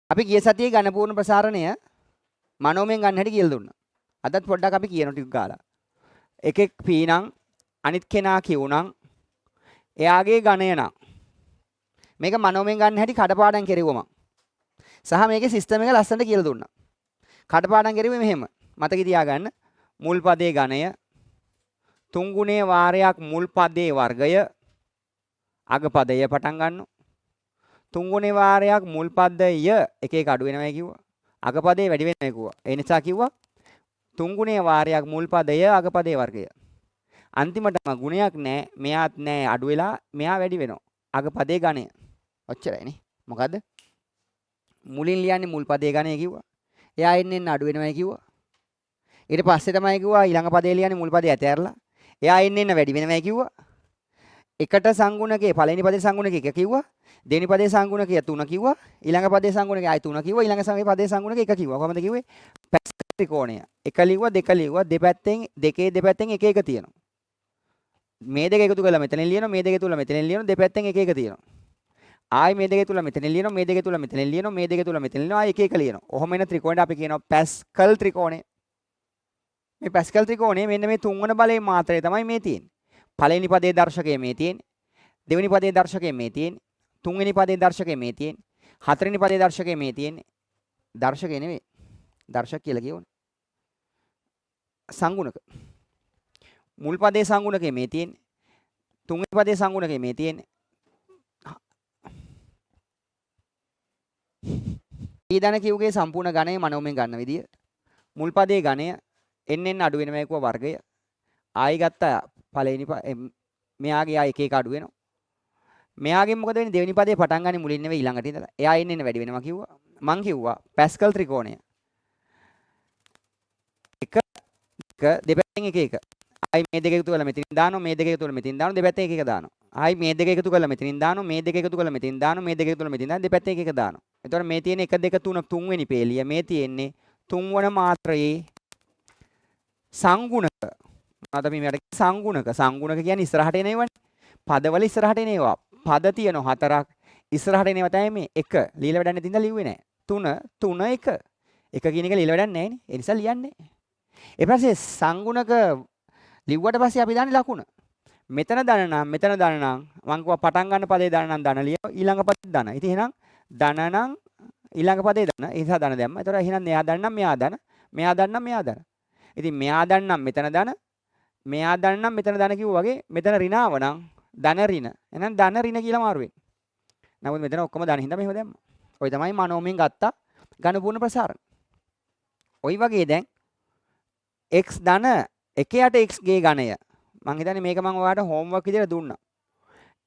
අපි ගිය සතියේ ඝන පූර්ණ ප්‍රසාරණය මනෝමයෙන් ගන්න හැටි කියලා දුන්නා. අදත් පොඩ්ඩක් අපි කියන ටික ගාලා. එකෙක් P නම් අනිත් කෙනා Q නම් එයාගේ ඝණය නම් මේක මනෝමයෙන් ගන්න හැටි කඩපාඩම් කෙරුවම. සහ මේකේ සිස්ටම් එක ලස්සනට කියලා දුන්නා. කඩපාඩම් කෙරුවේ මෙහෙම. මතක තියාගන්න. මුල් පදයේ ඝණය තුන් ගුණයේ වාරයක් මුල් පදයේ වර්ගය අග පදය පටන් ගන්නවා. තුන් ගුණයේ වාරයක් මුල් පදය එක එක අඩු වෙනවා කිව්වා. අග පදේ වැඩි වෙනවා කිව්වා. ඒ නිසා කිව්වා තුන් ගුණයේ වාරයක් මුල් පදය අග පදේ වර්ගය. අන්තිමටම ගුණයක් නැහැ. මෙයාත් නැහැ අඩු වෙලා මෙයා වැඩි වෙනවා. අග පදේ ඝණය. ඔච්චරයිනේ. මොකද්ද? මුලින් ලියන්නේ මුල් පදේ ඝණය කිව්වා. එයා එන්නේ අඩු වෙනවා කිව්වා. ඊට පස්සේ තමයි කිව්වා ඊළඟ පදේ ලියන්නේ මුල් පදේ ඇතෑරලා. එයා එන්නේ වැඩි වෙනවා කිව්වා. එකට සංගුණකේ පළවෙනි පදේ සංගුණකේ එක කිව්වා. දෙවෙනි පදේ සංගුණකේ 3 කිව්වා. ඊළඟ පදේ සංගුණකේ ආයි 3 කිව්වා. ඊළඟ පදේ සංගුණකේ 1 කිව්වා. කොහොමද කිව්වේ? පැස්කල් ත්‍රිකෝණය. එක ලිව්වා දෙක ලිව්වා දෙපැත්තෙන් දෙපැත්තෙන් එක එක තියෙනවා. මේ දෙක එකතු කරලා මෙතනින් ලියනවා. මේ දෙක තුල මෙතනින් ලියනවා. දෙපැත්තෙන් එක එක තියෙනවා. ආයි මේ දෙක තුල මෙතනින් ලියනවා. මේ දෙක තුල මෙතනින් ලියනවා. මේ දෙක තුල මෙතනින් ලියනවා. ආයි එක එක ලියනවා. ඔහොම එන ත්‍රිකෝණයට අපි කියනවා පැස්කල් ත්‍රිකෝණය. මේ පැස්කල් ත්‍රිකෝණය මෙන්න මේ තුන්වන බලයේ මාත්‍රය තමයි මේ තියෙන්නේ. පළවෙනි පදයේ දර්ශකය මේ තියෙන්නේ. දෙවෙනි පදයේ දර්ශකය මේ තියෙන්නේ. තුන්වෙනි පදයේ දර්ශකය මේ තියෙන්නේ. හතරවෙනි පදයේ දර්ශකය මේ තියෙන්නේ. දර්ශකය නෙවෙයි. දර්ශක කියලා කියවනේ. සංගුණක. මුල් පදයේ සංගුණකේ මේ තියෙන්නේ. තුන්වෙනි පදයේ සංගුණකේ මේ තියෙන්නේ. ඊදන කිව්ගේ සම්පූර්ණ ඝණය මනෝමයෙන් ගන්න විදිය. මුල් පදයේ ඝණය එන්න අඩු වෙනවා කියව වර්ගය. ආයි ගත්තා පළවෙනි මෙයාගේ ආයි එක එක අඩු වෙනවා. මෙයාගෙන් මොකද වෙන්නේ? දෙවෙනි පදේ පටන් ගන්නේ මුලින් නෙවෙයි ඊළඟට ඉඳලා. එයා එන්න වැඩි වෙනවා කිව්වා. මං කිව්වා පැස්කල් ත්‍රිකෝණය. එක දෙපැත්තෙන් එක එක. ආයි මේ දෙක එකතු කරලා මෙතනින් දානවා. මේ දෙක එකතු කරලා මෙතනින් දානවා. දෙපැත්තෙන් එක එක දානවා. ආයි මේ දෙක එකතු කරලා මෙතනින් දානවා. මේ දෙක එකතු කරලා මෙතනින් දානවා. මේ දෙක එකතු කරලා මෙතනින් දානවා. දෙපැත්තෙන් එක එක දානවා. එතකොට මේ තියෙන 1 2 3 තුන්වෙනි පේලිය. මේ තියෙන්නේ තුන්වන මාත්‍රයේ සංගුණක. මොනවද අපි මේකට සංගුණක. සංගුණක කියන්නේ ඉස්සරහට එන ඒවානේ. පදවල ඉස්සරහට එන ඒවා. පද තියෙනවා 4ක්. ඉස්සරහට එන ඒවා තමයි මේ 1. লীලා වැඩක් නැති ඉඳලා ලිව්වේ නැහැ. 3 3 1. 1 කියන එක লীලා වැඩක් නැහැ නේ. ඒ නිසා ලියන්නේ. ඊට පස්සේ සංගුණක ලිව්වට පස්සේ අපි දාන්නේ ලකුණ. මෙතන දන නම් මෙතන දන නම් මං කිව්වා පටන් ගන්න පදේ දන නම් දන ලියව ඊළඟ පදේ දන. ඉතින් එහෙනම් දන නම් ඊළඟ පදේ දන. ඒ නිසා දන දැම්මා. ඒතකොට එහෙනම් මෙයා දන නම් මෙයා දන. මෙයා දන නම් මෙයා දන. ඉතින් මෙයා දන නම් මෙතන දන. මෙයා දන නම් මෙතන දන කිව්වා වගේ මෙතන ඍණාව නම් ධන ඍණ. එහෙනම් ධන ඍණ කියලා මාරු වෙන්නේ. නමුත් මෙතන ඔක්කොම ධන හින්දා මෙහෙම දැම්මා. ඔය තමයි මනෝමයෙන් ගත්තා ඝන පූර්ණ ප්‍රසාරණ. ඔයි වගේ දැන් x ධන 1 යට x ගේ ඝණය. මං හිතන්නේ මේක මං ඔයාලට හෝම්වර්ක් විදියට දුන්නා.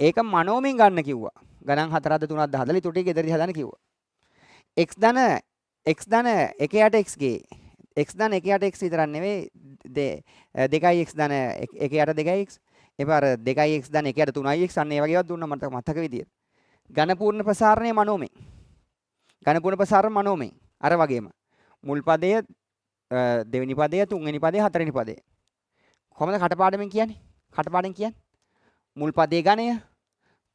ඒක මනෝමයෙන් ගන්න කිව්වා. ගණන් 4ද 3ද හදලා ඊට ටික ගෙදරදී හදන්න කිව්වා. x ධන 1 යට x ගේ x ධන 1 යට x විතරක් නෙවෙයි 2x ධන 1 යට 2x එපාර 2x ධන 1 යට 3x අන්න ඒ වගේ ඒවා දුන්නා මට මතක විදියට. ඝන පූර්ණ ප්‍රසාරණය මනෝමයෙන්. ඝන පූර්ණ ප්‍රසාරණ මනෝමයෙන්. අර වගේම මුල් පදය දෙවෙනි පදය තුන්වෙනි පදය හතරවෙනි පදය. කොහොමද කටපාඩමින් කියන්නේ? කටපාඩම් කියන්නේ මුල් පදයේ ඝණය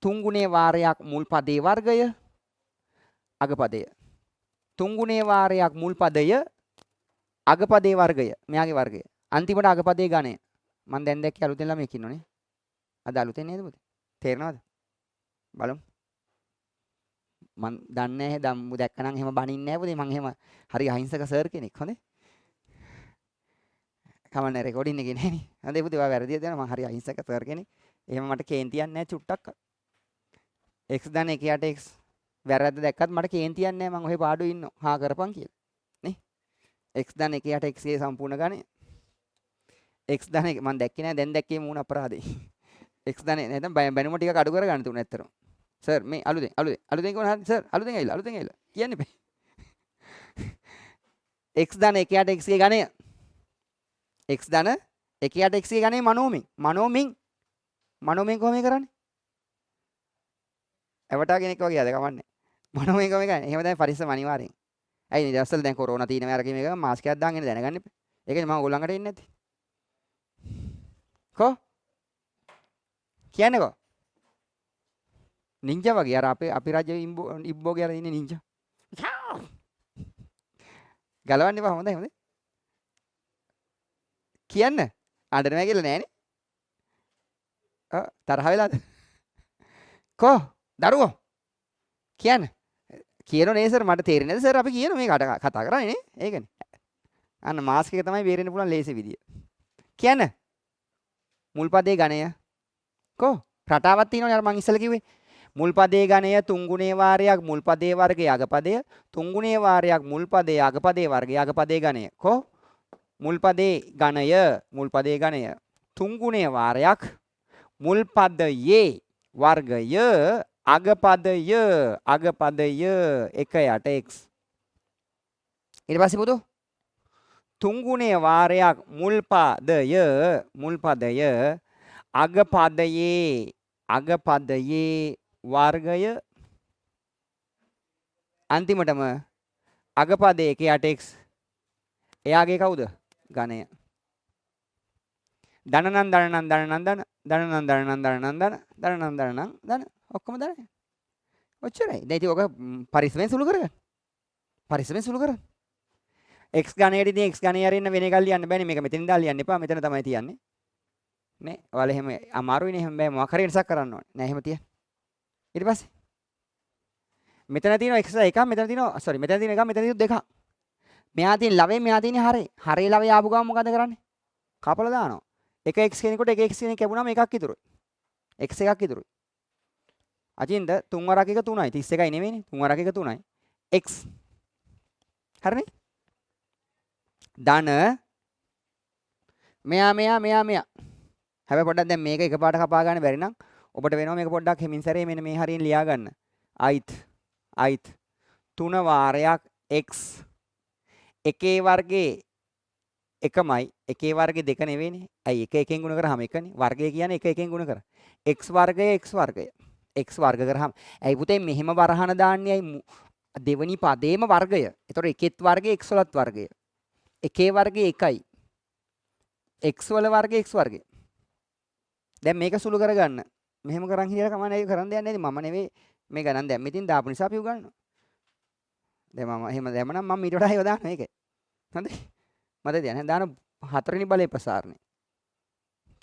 තුන් ගුණයේ වාරයක් මුල් පදයේ වර්ගය අග පදය. තුන් ගුණයේ වාරයක් මුල් පදය අග පදයේ වර්ගය. මෙයාගේ වර්ගය. අන්තිමට අග පදයේ ඝණය. මම දැන් දැක්කේ අලුතෙන් ළමයෙක් ඉන්නෝනේ. අද අලුතෙන් නේද පුතේ? තේරෙනවද? බලමු. මම දන්නේ නැහැ දැක්කනම් එහෙම බනින්නේ නැහැ පුතේ. මම එහෙම හරි අහිංසක සර් කෙනෙක්. හොඳේ. කමන්නේ රෙකෝඩින් එකේ නෑනේ. හොඳේ පුතේ ඔයා වැරදිද දෙනවා. මම හරි අහිංසක සර් කෙනෙක්. එහෙම මට කේන්තියක් නැහැ චුට්ටක්. x ධන 1 යට x වැරද්ද දැක්කත් මට කේන්තියක් නැහැ. මම ඔහේ පාඩුවේ ඉන්නවා. හා කරපන් කියලා. නේ? x ධන 1 යට x ගේ සම්පූර්ණ ඝණය. x ධන 1 මම දැක්කේ නැහැ. දැන් දැක්කේ මූණ අපරාධේ. x ධන නැත්නම් බැනුම ටිකක් අඩු කර ගන්න තුන ඇත්තටම. සර් මේ අලුතෙන් කොහොමද හරි සර් අලුතෙන් ඇවිල්ලා කියන්න බෑ. x ධන 1 යට x ගේ ඝණය. x ධන 1 යට x ගේ ඝණය මනෝමයෙන් කොහොමද කරන්නේ? එවටා කෙනෙක් වගේ ආද කමන්නේ. මනෝමයෙන් කොහොමද කරන්නේ? එහෙම තමයි පරිස්සම අනිවාර්යෙන්. ඇයි මේ දවස්වල දැන් කොරෝනා තියෙනවා අර මේක මාස්ක් එකක් දාගෙන දැනගන්න එපා. ඒකනේ මම ඕගොල්ලන්ට එන්නේ නැති. කියන්නේ නින්ජා වගේ අර අපි රාජ්‍ය ඉබ්බෝගේ අර ඉන්නේ නින්ජා. ගලවන්න එපා හොඳයි හොඳයි. කියන්න. අඬනවා කියලා නෑනේ. තරහ වෙලාද? කො දරුවෝ කියන්න. කියනෝ නේ සර් මට තේරෙන්නේ නැද්ද සර් අපි කියන මේක කතා කරන්නේ නේ. ඒකනේ. අන්න මාස්ක් එක තමයි බේරෙන්න පුළුවන් ලේසි විදිය. කියන්න. මුල් පදේ ගණය. කො රටාවක් තියෙනවනේ අර මං ඉස්සෙල්ලා කිව්වේ. මුල් පදේ ගණය තුන්ගුණේ වාරයක් මුල් පදේ වර්ගයේ අගපදය තුන්ගුණේ වාරයක් මුල් පදේ අගපදේ වර්ගයේ අගපදේ ගණය. කො මුල් පදේ ගණය තුන්ගුණේ වාරයක් මුල් පදයේ වර්ගය අගපදය 1 යට x. ඊට පස්සේ පුතෝ තුන්ගුණේ වාරයක් මුල් පදය අගපදයේ වර්ගය අන්තිමටම අගපදයේ 1 යට x. එයාගේ කවුද? ගණය. ධන ඔක්කොම ධන. ඔච්චරයි. දැන් ඉතින් ඔක පරිස්සමෙන් සුළු කරගන්න. x ගණයට ඉතින් x ගණය අරින්න වෙන එකක් ලියන්න බෑනේ. මේක මෙතනින් දාලා ලියන්න එපා. මෙතන තමයි තියන්නේ. නේ? ඔයාලා එහෙම අමාරුයිනේ. එහෙම බෑ. මොකක් හරි වෙනසක් කරන්න ඕනේ. නෑ එහෙම තියන්න. ඊට පස්සේ මෙතන තියෙනවා x එකක්, මෙතන තියෙනවා මෙතන තියෙන එකක්, මෙතන තියෙන දෙකක්. මෙහා තියෙන ලවේ, මෙහා තියෙන හරේ. හරේ ලවේ ආපු ගමන් මොකද කරන්නේ? කපලා දානවා. එක x කෙනෙකුට එක x කෙනෙක් කැපුණාම එකක් ඉතුරුයි. x එකක් ඉතුරුයි. අචින්ද 3 වරක් එක 3යි. 31යි නෙවෙයිනේ. 3 වරක් එක 3යි. x. හරිනේ? ධන මෙයා. හැබැයි පොඩ්ඩක් දැන් මේක එකපාරට කපා ගන්න බැරි නම් ඔබට වෙනවා මේක පොඩ්ඩක් හිමින් සැරේ මෙන්න මේ හරියෙන් ලියා ගන්න. අයිත් 3 වාරයක් x එකේ වර්ගයේ එකමයි එකේ වර්ගයේ දෙක නෙවෙයිනේ. ඇයි එක එකෙන් ගුණ කරාම එකනේ. වර්ගය කියන්නේ එක එකෙන් ගුණ කර. x වර්ගය x වර්ග කරාම ඇයි පුතේ මෙහෙම වරහන දාන්නේ ඇයි දෙවෙනි පදේම වර්ගය. ඒතකොට එකෙත් වර්ගය x වලත් වර්ගය. එකේ වර්ගය එකයි. x වල වර්ගය x වර්ගය. දැන් මේක සුළු කරගන්න. මෙහෙම කරන් හිටියලා කමන්නේ ඒක කරන් දෙන්නේ නැති මම නෙවෙයි මේ ගණන් දැන් මෙතින් දාපු නිසා අපි උගන්වනවා. දැන් මම එහෙම දැම්මනම් මම ඊට වඩා ඒව දානවා මේකේ. හරිද? මතකද යන්නේ දාන 4 වෙනි බලයේ ප්‍රසාරණය.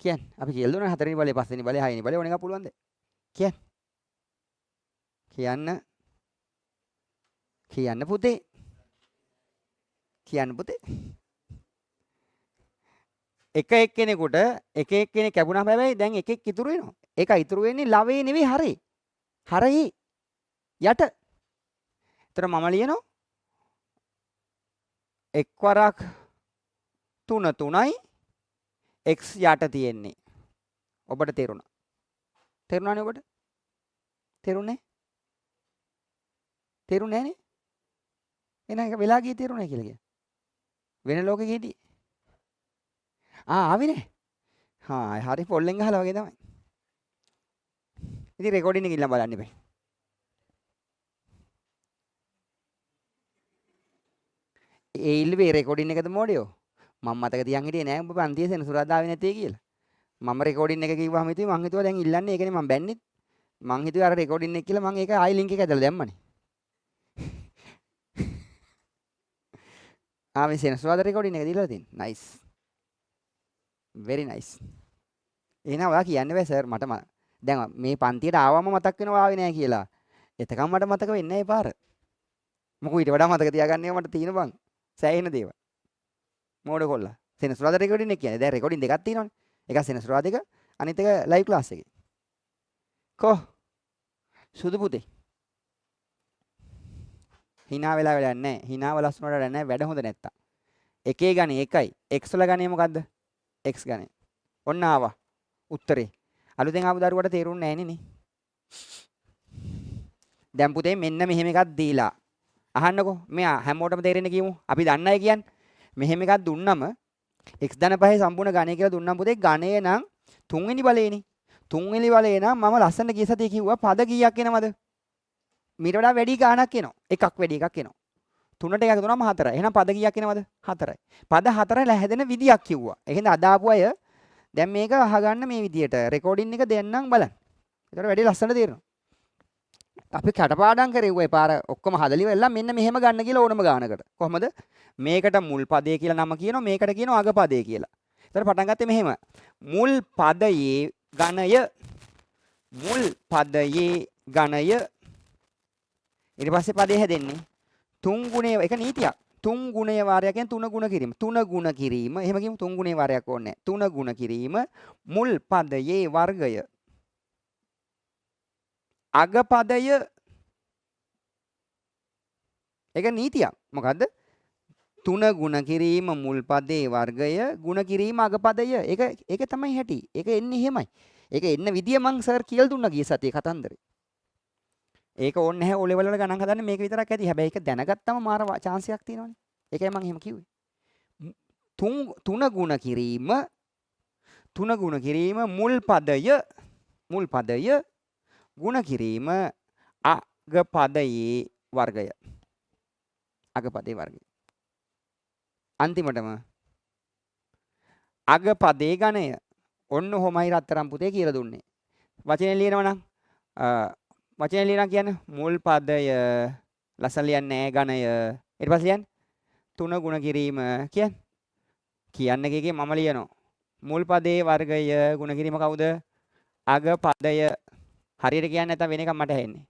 කියන්නේ අපි කියලා දුන්නා 4 වෙනි බලයේ 5 වෙනි බලයේ 6 වෙනි බලයේ ඕන එක පුළුවන්ද? කියන්න පුතේ. එක එක්කෙනෙකුට එක එක්කෙනෙක් කැපුණාම හැබැයි දැන් එකෙක් ඉතුරු වෙනවා. ඒක ඉතුරු වෙන්නේ ලවේ නෙවෙයි හරේ. හරේ යට. ඒතර මම ලියනවා එක් වරක් 3යි x යට තියෙන්නේ. ඔබට තේරුණා? තේරුණානේ ඔබට? තේරුණේ නේ? එහෙනම් ඒක වෙලා ගියේ තේරුණා කියලා කිය. වෙන ලෝකෙකදී ආවිනේ. හරි පොල්ලෙන් ගහලා වගේ තමයි. ඉතින් රෙකෝඩින් එක ඉල්ලන් බලන්න ඉබේ. ඒ ඉල්ලුවේ රෙකෝඩින් එකද මොඩියෝ? මම මතක තියන් හිටියේ නෑ ඔබ පන්තියේ සෙනසුරාදා ආවේ නැtei කියලා. මම රෙකෝඩින් එක කිව්වම හිතුවේ මං හිතුවා දැන් ඉල්ලන්නේ ඒකනේ මං බැන්නෙත්. මං හිතුවේ අර රෙකෝඩින් එක කියලා මං ඒක ආයි ලින්ක් එක ඇදලා දැම්මනේ. මේ සෙනසුරාදා රෙකෝඩින් එක දීලා තියෙන්නේ. nice. very nice. එහෙනම් ඔයා කියන්නේ බෑ සර් මට දැන් මේ පන්තියට ආවම මතක් වෙනවා ආවේ නෑ කියලා. එතකම් මට මතක වෙන්නේ නෑ පාර. මොකෝ ඊට වඩා මතක තියාගන්නේ මට තියෙන බං. සෑහෙන දේවල්. මෝඩ කොල්ලා. සෙනසුරාදා රෙකෝඩින් එක කියන්නේ. දැන් රෙකෝඩින් දෙකක් තියෙනවනේ. එකක් සෙනසුරාදා එක අනිත් එක ලයිව් ක්ලාස් එකේ. සුදු පුතේ. hina වෙලා වැඩක් නැහැ. hinaව ලස්සනට වැඩක් නැහැ. වැඩ හොඳ නැත්තම්. එකේ ගණේ එකයි. x වල ගණේ මොකද්ද? x ගණේ. ඔන්න ආවා. උත්තරේ. අලුතෙන් ආපු දරුවට තේරුන්නේ නැහැ නේ. දැන් පුතේ මෙන්න මෙහෙම එකක් දීලා. අහන්නකෝ. මෙයා හැමෝටම තේරෙන්න කියමු. අපි දන්නයි කියන්නේ. මෙහෙම එකක් දුන්නම x ධන 5 සම්පූර්ණ ගණය කියලා දුන්නම් පුතේ ගණය නම් 3 වෙනි බලේනේ. 3 වෙනි බලේ නම් මම ලස්සන ගිය සතියේ කිව්වා පද කීයක් එනවද? මීට වඩා වැඩි ගාණක් එනවා. එකක් වැඩි එකක් එනවා. 3ට එකක් දුනම 4යි. එහෙනම් පද කීයක් එනවද? 4යි. පද 4 හැදෙන විදියක් කිව්වා. ඒකෙන්ද අද ආපු අය දැන් මේක අහගන්න මේ විදියට රෙකෝඩින් එක දෙන්නම් බලන්න. ඒතර වැඩි ලස්සනට තේරෙනවා. අපි කටපාඩම් කරේ පාර ඔක්කොම හදලි වෙලා මෙන්න මෙහෙම ගන්න කියලා ඕනම ගානකට. කොහමද? මේකට මුල් පදේ කියලා නම කියනවා මේකට කියනවා අග පදේ කියලා. ඊට පටන් ගත්තේ මෙහෙම. මුල් පදයේ ඝණය මුල් පදයේ ඝණය ඊට පස්සේ පදේ හැදෙන්නේ තුන් ගුණය එක නීතියක්. තුන් ගුණය වාරයක් කියන්නේ තුන ගුණ කිරීම. තුන ගුණ කිරීම. එහෙම කියමු තුන් ගුණේ වාරයක් ඕනේ නැහැ. තුන ගුණ කිරීම මුල් පදයේ වර්ගය. අග පදය ඒක නීතියක්. මොකද්ද? තුන ගුණ කිරීම මුල් පදයේ වර්ගය ගුණ කිරීම අග පදය. ඒක තමයි හැටි. ඒක එන්නේ එහෙමයි. ඒක එන්න විදිය මං සර් කියලා දුන්නා ගිය සතියේ කතන්දරේ. ඒක ඕනේ නැහැ O level වල ගණන් හදන්නේ මේක විතරක් ඇති. හැබැයි ඒක දැනගත්තම මාර chance එකක් තියෙනවනේ. ඒකයි මම එහෙම කිව්වේ. තුන ගුණ කිරීම මුල් පදය ගුණ කිරීම අග පදයේ වර්ගය. අග පදයේ වර්ගය. අන්තිමටම අග පදේ ඝණය. ඔන්න ඔහොමයි රත්තරන් පුතේ කියලා දුන්නේ. වචනේ ලියනවා නම් වචනේ ලියනවා කියන්නේ මුල් පදය ලස්සන ලියන්නේ ඝණය. ඊට පස්සේ ලියන්නේ තුන ගුණ කිරීම කියන්න එකේ මම ලියනවා. මුල් පදේ වර්ගය ගුණ කිරීම කවුද? අග පදය. හරියට කියන්නේ නැත්නම් වෙන එකක් මට ඇහෙන්නේ.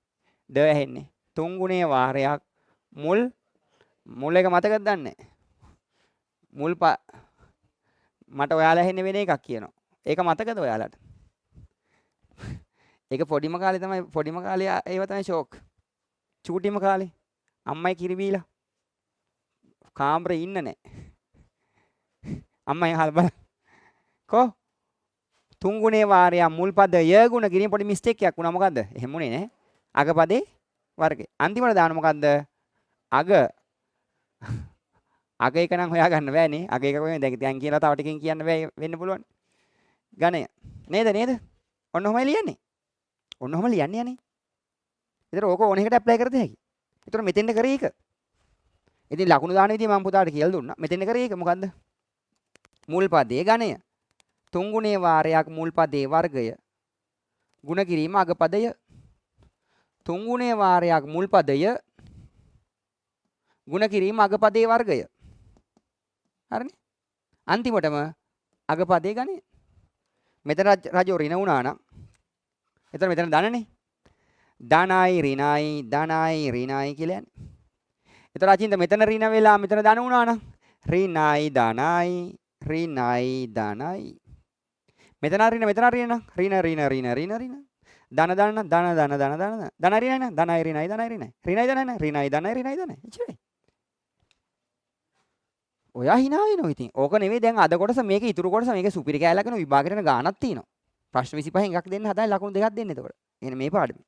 ද ඇහෙන්නේ. තුන් ගුණයේ වාරයක් මුල් එක මතකද දන්නේ? මට ඔයාලා ඇහෙන්නේ වෙන එකක් කියනවා. ඒක මතකද ඔයාලට? ඒක පොඩිම කාලේ ඒව තමයි ෂෝක්. චූටිම කාලේ අම්මයි කිරි බීලා කාමරේ ඉන්න නැහැ. අම්මයි අහලා බලන්න. කො තුන් ගුණේ වාරය මුල් පද ය ගුණ කිරීම පොඩි මිස්ටේක් එකක් වුණා. මොකද්ද? එහෙම උනේ නේ. අග පදේ වර්ගය. අන්තිමට දාන්න මොකද්ද? අග එක නම් හොයාගන්න බෑනේ. අග එක කොහෙන්ද? දැන් කියලා තව ටිකකින් කියන්න බෑ වෙන්න පුළුවන්. ඝණය. නේද? ඔන්න ඔහමයි ලියන්නේ. ඔන්න ඔහම ලියන්නේ යන්නේ. ඒතර ඕක ඕන එකට ඇප්ලයි කරද හැකි. ඒතර මෙතෙන්ද කරේ එක. ඉතින් ලකුණු දාන විදිය මම පුතාට කියලා දුන්නා. මෙතෙන්ද කරේ එක මොකද්ද? මුල් පදයේ ඝණය. තුන් ගුණේ වාරයක් මුල් පදයේ වර්ගය. ගුණ කිරීම අග පදය. තුන් ගුණේ වාරයක් මුල් පදය. ගුණ කිරීම අග පදයේ වර්ගය. හරිනේ? අන්තිමටම අග පදයේ ඝණය. මෙතන රජෝ ඍණ වුණා නම් මෙතන ධනනේ. ධනයි ඍණයි කියලා යන්නේ. ඒතර අචින්ද මෙතන ඍණ වෙලා මෙතන ධන වුණා නම් ඍණයි ධනයි. මෙතන ඍණ ධන ඍණයි. එච්චරයි. ඔයා hina වෙනවා ඉතින්. ඕක නෙවෙයි දැන් අද කොටස මේක ඉතුරු කොටස මේක සුපිරි කැලලකන විභාගෙට යන ගාණක් තියෙනවා. ප්‍රශ්න 25න් එකක් දෙන්න හදයි ලකුණු දෙකක් දෙන්න එතකොට. එහෙනම් මේ පාඩමේ.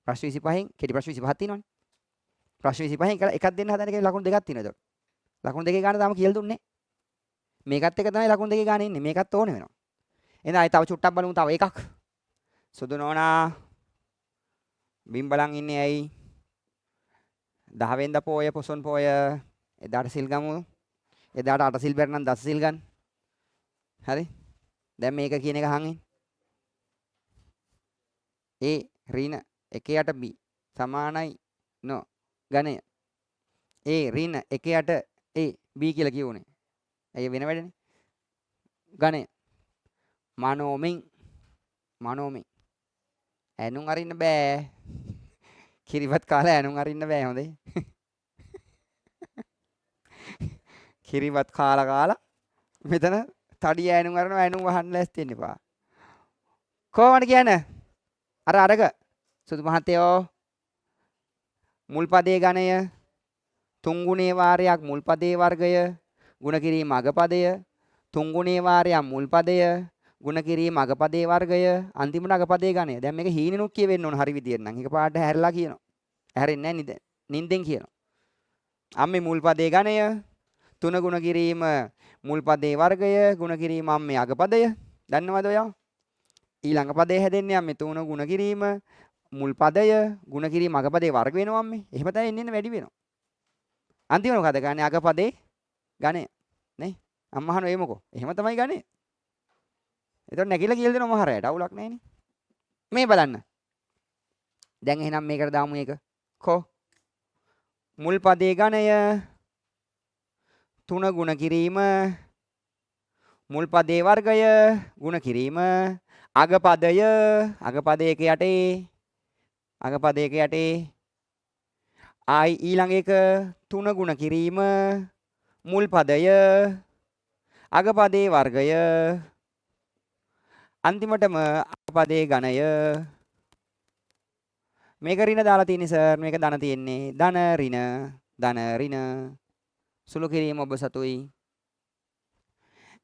ප්‍රශ්න 25න් කෙටි ප්‍රශ්න 25ක් තියෙනවනේ. ප්‍රශ්න 25න් එකක් දෙන්න හදන එකේ ලකුණු දෙකක් තියෙනවා එතකොට. ලකුණු දෙකේ ගාණ තාම කියලා දුන්නේ නැහැ. මේකත් එක තමයි ලකුණු දෙකේ ගාණ ඉන්නේ. මේකත් ඕනේ වෙනවා. එහෙනම් ආයි තව චුට්ටක් බලමු තව එකක්. සුදු නෝනා බිම්බලන් ඉන්නේ ඇයි? 10 වෙනිදා පෝය පොසොන් පෝය එදාට සිල් ගමු. එදාට 8 සිල් බැර නම් 10 සිල් ගන්න. හරි? දැන් මේක කියන එක අහන් ඉන්න. A ඍණ 1 B සමානයි no ඝණය. A ඍණ 1 A B කියලා කියුනේ. ඇයි වෙන වැඩනේ? ඝණය. මනෝමෙන් ඇනුම් අරින්න බෑ. කිරිවත් කාලා ඇනුම් අරින්න බෑ හොඳේ. කිරිවත් කාලා මෙතන තඩිය ඇනුම් අරනවා ඇනුම් වහන්න ලෑස්ති වෙන්න එපා. කොහොමද කියන්නේ? අරග සුදු මහත්තයෝ මුල් පදයේ ඝණය තුන් ගුණේ වාරයක් මුල් පදයේ වර්ගය ගුණ කිරීම අග පදය තුන් ගුණේ වාරයක් මුල් පදය ගුණ කිරීම අග පදයේ වර්ගය අන්තිමට අග පදයේ ඝණය. දැන් මේක හීනෙනුත් කියවෙන්න ඕන හරි විදියට නම්. ඒක පාඩට හැරලා කියනවා. හැරෙන්නේ නැහැ නින්දෙන් කියනවා. අම්මේ මුල් පදයේ ඝණය තුන ගුණ කිරීම මුල් පදයේ වර්ගය ගුණ කිරීම අම්මේ අග පදය. දන්නවද ඔයා? ඊළඟ පදේ හැදෙන්නේ අම්මේ තුන ගුණ කිරීම මුල් පදය ගුණ කිරීම අග පදේ වර්ග වෙනවා අම්මේ. එහෙම තමයි එන්නේ වැඩි වෙනවා. අන්තිමට මොකද ගන්නේ? අග පදේ ඝණය. නේ? අම්මා අහනවා ඒ මොකෝ? එහෙම තමයි ඝණය. එතකොට නැගිලා කියලා දෙනවා මහරයට. අවුලක් නැහැනේ. මේ බලන්න. දැන් එහෙනම් මේකට දාමු එක. කො මුල් පදේ ගණය 3 ගුණ කිරීම මුල් පදේ වර්ගය ගුණ කිරීම අග පදයක යටේ ආයි ඊළඟ එක 3 ගුණ කිරීම මුල් පදය අග පදේ වර්ගය අන්තිමටම අග පදේ ඝනය මේක ඍණ දාලා තියෙන්නේ සර් මේක ධන තියෙන්නේ ධන ඍණ සුළු කිරීම ඔබ සතුයි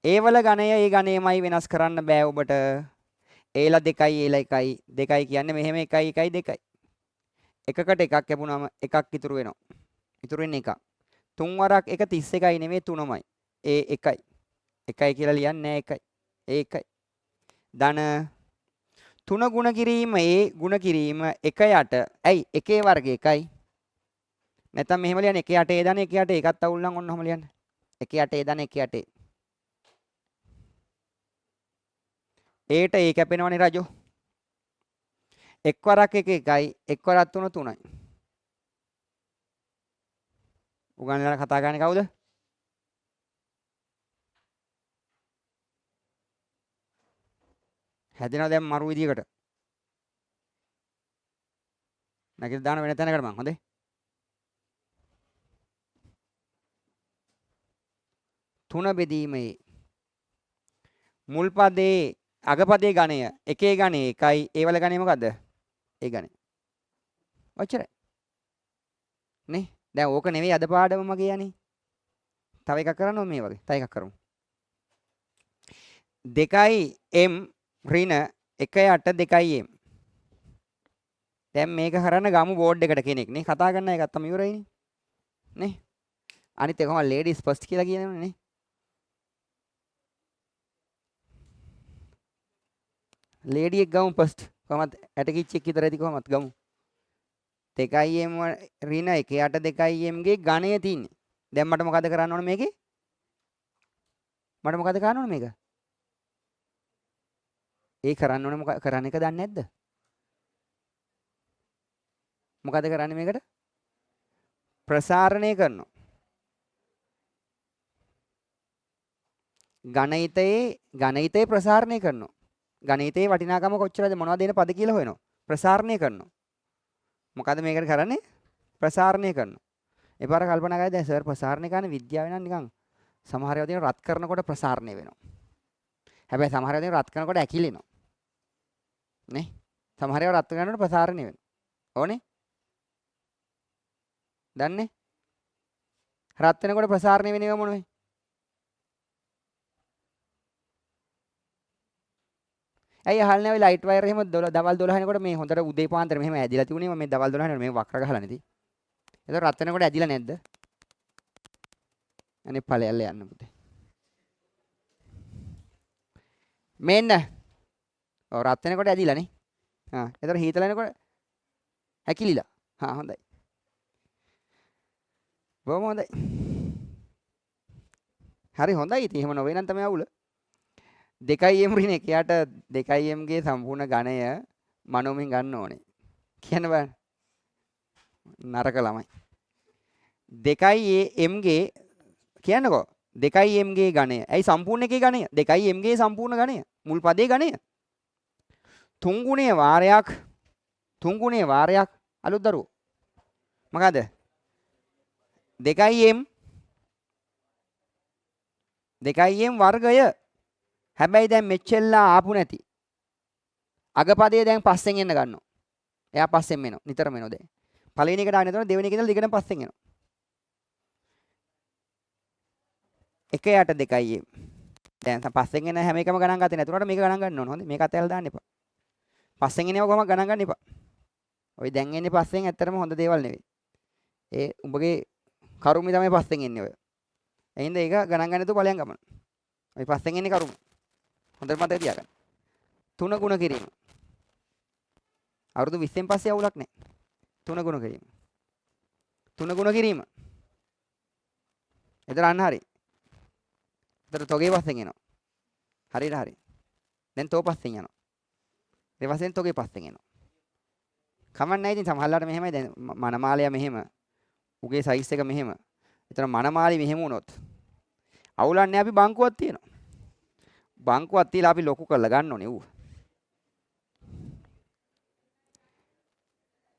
ඒවල ඝනය ඒ ඝනයමයි වෙනස් කරන්න බෑ ඔබට ඒලා 2යි ඒලා 1යි 2යි කියන්නේ මෙහෙම 1යි 1යි 2යි එකකට එකක් කැපුණාම එකක් ඉතුරු වෙනවා ඉතුරු වෙන්නේ එකක් තුන් වරක් එක 31යි නෙමෙයි 3මයි ඒ 1යි කියලා ලියන්නේ නැහැ 1යි ඒ 1යි ධන 3 ගුණ කිරීම ඒ ගුණ කිරීම 1 යට ඇයි එකේ වර්ගය 1යි නැත්නම් මෙහෙම ලියන්නේ 1 යට ඒ ධන 1 යට ඒකත් අවුල් නම් ඔන්නම ලියන්න 1 යට ඒ ධන 1 යට ඒට ඒ කැපෙනවනේ රජෝ එක් වරක් 1 1යි එක් වරක් 3 3යි උගන්වලා කතා කරන්නේ කවුද හැදෙනවා දැන් මරු විදියකට නැගිට දාන වෙන තැනකට මං හොඳේ තුන බෙදීමේ මුල් පදේ අග පදේ ඝණය එකේ ඝණය 1යි ඒවල ඝණය මොකද්ද ඒ ඝණය ඔච්චරයි නේ දැන් ඕක නෙවෙයි අද පාඩම මගේ යන්නේ තව එකක් කරන්න ඕනේ මේ වගේ තව එකක් කරමු 2m ඍණ 1 යට 2m දැන් මේක කරන්න ගමු බෝඩ් එකට කෙනෙක් නේ කතා කරන එකත් තමයි ඉවරයිනේ නේ අනිත් එකම ලේඩිස් ෆස්ට් කියලා කියනවනේ නේ ලේඩි එක ගමු ෆස්ට් කොහමද ඇටකිච්චෙක් විතර ඇති කොහමද ගමු 2m ඍණ 1 යට 2m ගේ ඝණය තියෙන්නේ දැන් මට මොකද කරන්න ඕනේ මේකේ මට මොකද කරන්න ඕනේ මේක ඒ කරන්න ඕනේ මොකද කරන්න එක දන්නේ නැද්ද මොකද කරන්නේ මේකට ප්‍රසාරණය කරනවා ඝනිතයේ ප්‍රසාරණය කරනවා ඝනිතයේ වටිනාකම කොච්චරද මොනවද එන පද කියලා හොයනවා ප්‍රසාරණය කරනවා මොකද මේකට කරන්නේ ප්‍රසාරණය කරනවා එපාර කල්පනා කරලා දැන් සර් ප්‍රසාරණය කරන විද්‍යාව වෙනා නිකන් සමහර ඒවා තියෙන රත් කරනකොට ප්‍රසාරණය වෙනවා හැබැයි සමහර ඒවා තියෙන රත් කරනකොට ඇකිලෙනවා නේ සමහර ඒවා රත් කරනකොට ප්‍රසාරණය වෙනවා ඕනේ දන්නේ රත් වෙනකොට ප්‍රසාරණය වෙන ඒවා මොනවද ඇයි අහන්නේ නැහැ ලයිට් වයර් එහෙම දවල් 12 වෙනකොට මේ හොඳට උදේ පාන්දර මෙහෙම ඇදිලා තිබුණේ මම මේ දවල් 12 වෙනකොට මේ වක්‍ර ගහලා නැති. ඒක රත් වෙනකොට ඇදිලා නැද්ද? අනේ ඵලයල්ල යන්න පුතේ. මෙන්න. ඔව් රත් වෙනකොට ඇදිලා නේ. ඒතර හීතල වෙනකොට හැකිලිලා. හොඳයි. බොහොම හොඳයි. හරි හොඳයි. ඉතින් එහෙම නොවේ නම් තමයි අවුල. 2m ඍණ 1 යට 2m ගේ සම්පූර්ණ ඝණය මනෝමෙන් ගන්න ඕනේ. කියන්න බෑ. නරක ළමයි. 2m ගේ කියන්නකෝ 2m ගේ ඝණය. ඇයි සම්පූර්ණ එකේ ඝණය? 2m ගේ සම්පූර්ණ ඝණය. මුල් පදේ ඝණය. 3 ගුණයේ වාරයක් අලුත් දරුවෝ. මොකද? 2m වර්ගය හැබැයි දැන් මෙච්චෙල්ලා ආපු නැති. අගපදයේ දැන් පස්සෙන් එන්න ගන්නවා. එයා පස්සෙන් එනවා. නිතරම එනවා දැන්. පළවෙනි එකට ආන්නේ නැතන දෙවෙනි එක ඉඳලා දිගටම පස්සෙන් එනවා. 1 යට 2m. දැන් පස්සෙන් එන හැම එකම ගණන් ගත්තේ නැතුනට මේක ගණන් ගන්න ඕන. හොඳයි. මේක අතහැරලා දාන්න එපා. පස්සෙන් එනව කොහොමද ගණන් ගන්න එපා. ඔය දැන් එන්නේ පස්සෙන් ඇත්තටම හොඳ දේවල් නෙවෙයි. ඒ උඹගේ කරුමේ තමයි පස්සෙන් එන්නේ ඔය. එහෙනම් ඒක ගණන් ගන්න නැතුව ඵලයන් ගමන. ඔය පස්සෙන් එන්නේ කරුම. හොඳට මතක තියාගන්න. 3 ගුණ කිරීම. අවුරුදු 20න් පස්සේ අවුලක් නැහැ. 3 ගුණ කිරීම. 3 ගුණ කිරීම. එතන අන්න හරි. එතන තොගේ පස්සෙන් එනවා. හරියට හරි. දැන් තෝ පස්සෙන් යනවා. ඊට පස්සෙන් තොගේ පස්සෙන් එනවා. කමක් නැහැ ඉතින් සමහරලාට මෙහෙමයි දැන් මනමාලයා මෙහෙම. උගේ සයිස් එක මෙහෙම. එතන මනමාලි මෙහෙම වුණොත් අවුලන්නේ අපි බංකුවක් තියෙනවා. බංකුවක් තියලා අපි ලොකු කරලා ගන්න ඕනේ ඌ.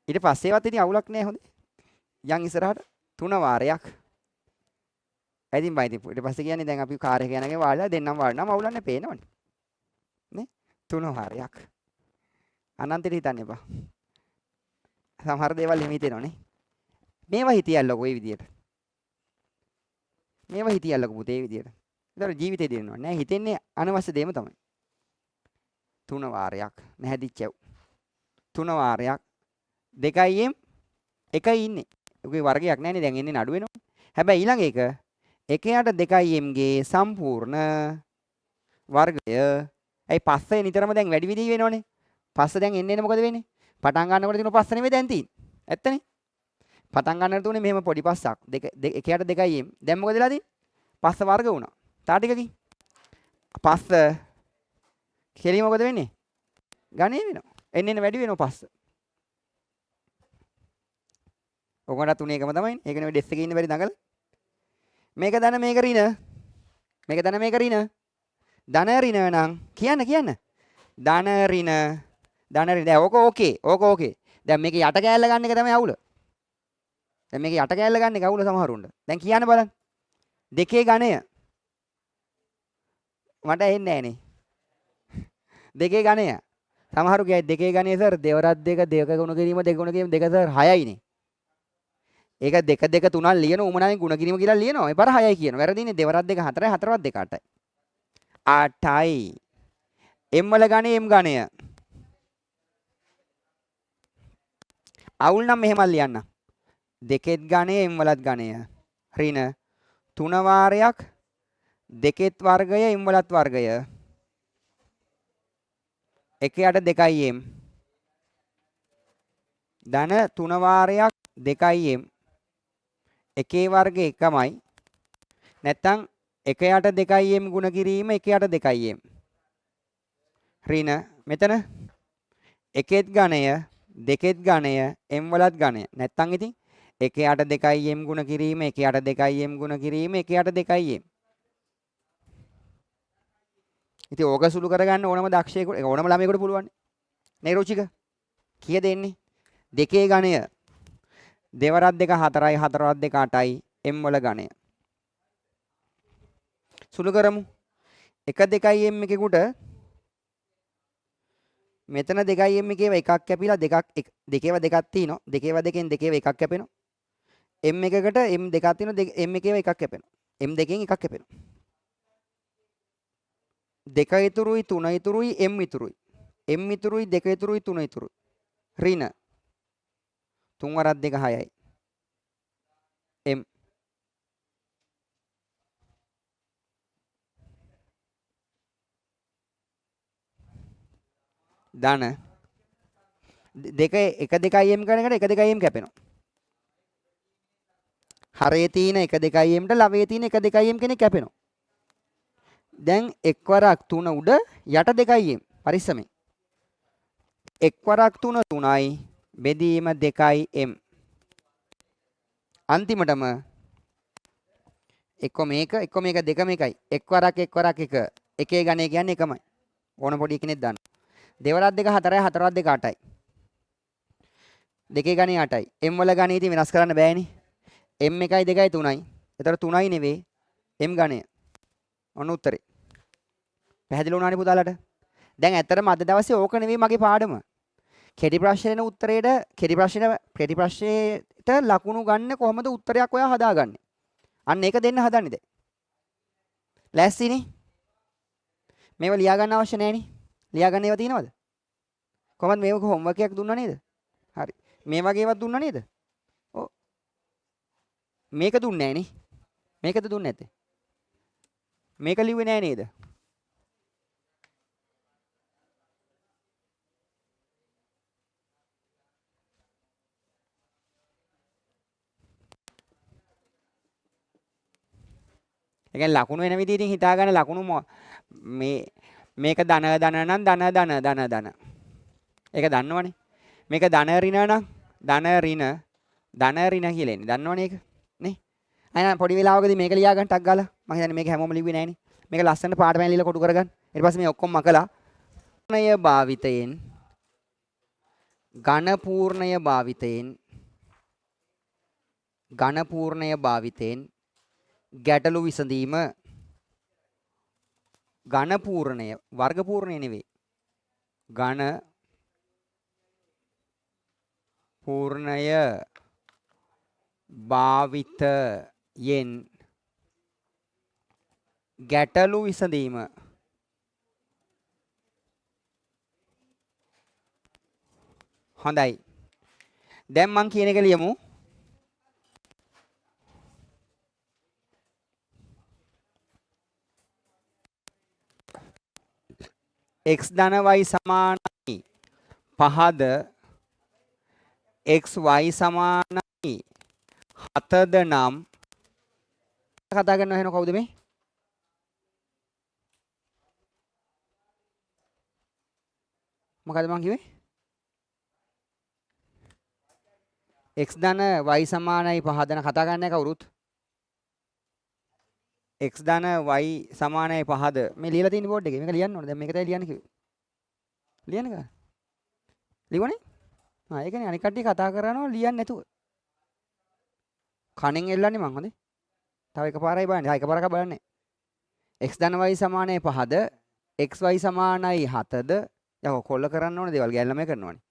ඊට පස්සේවත් ඉතින් අවුලක් නැහැ හොඳේ. යන් ඉස්සරහට 3 වාරයක්. ඇයිදින් බයි ඉතින් ඊට පස්සේ කියන්නේ දැන් අපි කාර් එක යනගේ වාඩිලා දෙන්නම් වාඩිනම් අවුලන්නේ පේනවනේ. නේ? 3 වාරයක්. අනන්තෙට හිතන්න එපා. සමහර දේවල් එහෙම හිතෙනවනේ. මේවා හිතියල්ලකෝ ඒ විදියට. මේවා හිතියල්ලකෝ පුතේ ඒ විදියට. ඒතර ජීවිතේ දෙන්නවා. නෑ හිතෙන්නේ අනවශ්‍ය දේම තමයි. 3 වාරයක් නැහැදිච්චව. 3 වාරයක් 2යිම් 1යි ඉන්නේ. ඔගේ වර්ගයක් නැහැනේ දැන් එන්නේ නඩු වෙනවා. හැබැයි ඊළඟ එක 1යට 2යිම් ගේ සම්පූර්ණ වර්ගය. ඇයි පස්සේ නිතරම දැන් වැඩි විදිහි වෙනවනේ. පස්ස දැන් එන්නේ මොකද වෙන්නේ? පටන් ගන්නකොට තියෙන පස්ස නෙමෙයි දැන් තියෙන්නේ. ඇත්තනේ. පටන් ගන්නකොට තුනේ මෙහෙම පොඩි පස්සක්. 1යට 2යිම්. දැන් මොකද වෙලා තියෙන්නේ? පස්ස වර්ග වුණා. තා ටිකකින්. පස්ස කෙලින් මොකද වෙන්නේ? ගණේ වෙනවා. එන්න වැඩි වෙනවා පස්ස. ඔකට තුනේ එකම තමයි. ඒක නෙවෙයි ඩෙස් එකේ ඉන්න බැරි දඟල. මේක දන මේක රින. මේක දන මේක රින. දන රින නම් කියන්න. දන රින. දැන් ඕක ඕකේ. දැන් මේක යට කෑල්ල ගන්න එක තමයි අවුල. දැන් මේක යට කෑල්ල ගන්න එක අවුල සමහරුන්ට. දැන් කියන්න බලන්න. දෙකේ ගණය. මට එන්නේ නැහනේ. දෙකේ ගණය. සමහරු කියයි දෙකේ ගණය සර් දෙවරක් දෙක ගුණ කිරීම දෙක ගුණ කිරීම දෙක සර් 6යිනේ. ඒක 2 2 3ක් ලියන උමනාවෙන් ගුණ කිරීම කියලා ලියනවා. ඒ පාර 6යි කියනවා. වැරදිනේ දෙවරක් දෙක 4යි හතරක් දෙක 8යි. 8යි. m වල ගණය m ගණය. අවුල් නම් මෙහෙම ලියන්න. දෙකෙත් ගණය m වලත් ගණය. ඍණ 3 වාරයක් දෙකෙත් වර්ගය m වලත් වර්ගය. 1යට 2යි m. ධන 3 වාරයක් 2යි m. එකේ වර්ගය එකමයි. නැත්තම් 1යට 2යි m ගුණ කිරීම 1යට 2යි m. ඍණ මෙතන එකෙත් ගණය දෙකෙත් ගණය m වලත් ගණය. නැත්තම් ඉතින් 1යට 2යි m ගුණ කිරීම 1යට 2යි m ගුණ කිරීම 1යට 2යි m. ඉතින් ඕක සුළු කරගන්න ඕනම දක්ෂයෙකුට ඕනම ළමයෙකුට පුළුවන් නේ රුචික. කීයද එන්නේ? දෙකේ ගණය. දෙවරක් දෙක 4යි හතරක් දෙක 8යි m වල ගණය. සුළු කරමු. 1 2යි m එකෙකුට මෙතන 2යි m එකේව එකක් කැපිලා දෙකේව දෙකක් තියෙනවා. දෙකේව දෙකෙන් දෙකේව එකක් කැපෙනවා. m එකකට m දෙකක් තියෙනවා. m එකේව එකක් කැපෙනවා. m දෙකෙන් එකක් කැපෙනවා. 2 ඉතුරුයි 3 ඉතුරුයි m ඉතුරුයි. m ඉතුරුයි 2 ඉතුරුයි 3 ඉතුරුයි. ඍණ 3 වරක් 2 6යි. m ධන 1 2යි m කරනකොට 1 2යි m කැපෙනවා. හරේ තියෙන 1 2යි m ට ලවයේ තියෙන 1 2යි m කෙනෙක් කැපෙනවා. දැන් එක් වරක් 3 උඩ යට 2යි m පරිස්සමෙන්. එක් වරක් 3 3යි බෙදීම 2යි m. අන්තිමටම එක්ක මේක දෙක මේකයි. එක් වරක් 1 එකේ ගණය කියන්නේ එකමයි. ඕන පොඩි කෙනෙක් දන්න. දෙවරක් දෙක 4යි හතරක් දෙක 8යි. දෙකේ ගණය 8යි. m වල ගණය ඉතින් වෙනස් කරන්න බෑනේ. m 1යි 2යි 3යි. ඒතර 3යි නෙවෙයි m ගණය. ඔන්න උත්තරේ. පැහැදිලි වුණානේ පුතාලට. දැන් ඇත්තටම අද දවසේ ඕක නෙවෙයි මගේ පාඩම. කෙටි ප්‍රශ්නෙන උත්තරේට කෙටි ප්‍රශ්නෙට ලකුණු ගන්න කොහොමද උත්තරයක් ඔයා හදාගන්නේ? අන්න ඒක දෙන්න හදන්නේ දැන්. ලෑස්තිනේ? මේව ලියා ගන්න අවශ්‍ය නැහැනේ. ලියා ගන්න ඒවා තියෙනවද? කොහොමද මේක හෝම්වර්ක් එකක් දුන්නා නේද? හරි. මේ වගේ ඒවා දුන්නා නේද? ඔව්. මේක දුන්නේ නැහනේ. මේකද දුන්නේ නැත්තේ? මේක ලිව්වේ නැහැ නේද? ඒ කියන්නේ ලකුණු වෙන විදිහකින් හිතා ගන්න ලකුණු මේක ධන නම් ධන. ඒක දන්නවනේ. මේක ධන ඍණ නම් ධන ඍණ කියලා එන්නේ. දන්නවනේ ඒක නේ? අයන පොඩි වෙලාවකදී මේක ලියා ගන්න ටක් ගාලා. මම හිතන්නේ මේක හැමෝම ලිව්වේ නෑනේ. මේක ලස්සන පාට පැන ලියලා කොටු කරගන්න. ඊට පස්සේ මේ ඔක්කොම මකලා ණය භාවිතයෙන් ඝන පූර්ණය භාවිතයෙන් ගැටලු විසඳීම ඝන පූර්ණය වර්ග පූර්ණය නෙවෙයි ඝන පූර්ණය භාවිතයෙන් ගැටලු විසඳීම හොඳයි දැන් මං කියන එක ලියමු x ධන y සමානයි 5ද xy සමානයි 7ද නම් කතා කරනවා එහෙනම් කවුද මේ මොකද මං කිව්වේ x ධන y සමානයි 5 ධන කතා ගන්න කවුරුත් x ධන y සමානයි 5ද මේ ලියලා තියෙන බෝඩ් එකේ මේක ලියන්න ඕනේ දැන් මේක තමයි ලියන්න කිව්වේ ලියන්න ගන්න ලියවනේ ආ ඒකනේ අනික කට්ටිය කතා කරනවා ලියන්නේ නැතුව කණෙන් එල්ලන්නේ මං හොඳේ තව එකපාරයි බලන්නේ එකපාරක බලන්නේ x ධන y සමානයි 5ද xy සමානයි 7ද යකෝ කොල්ල කරන්න ඕනේ දේවල් ගැල්ලම කරනවානේ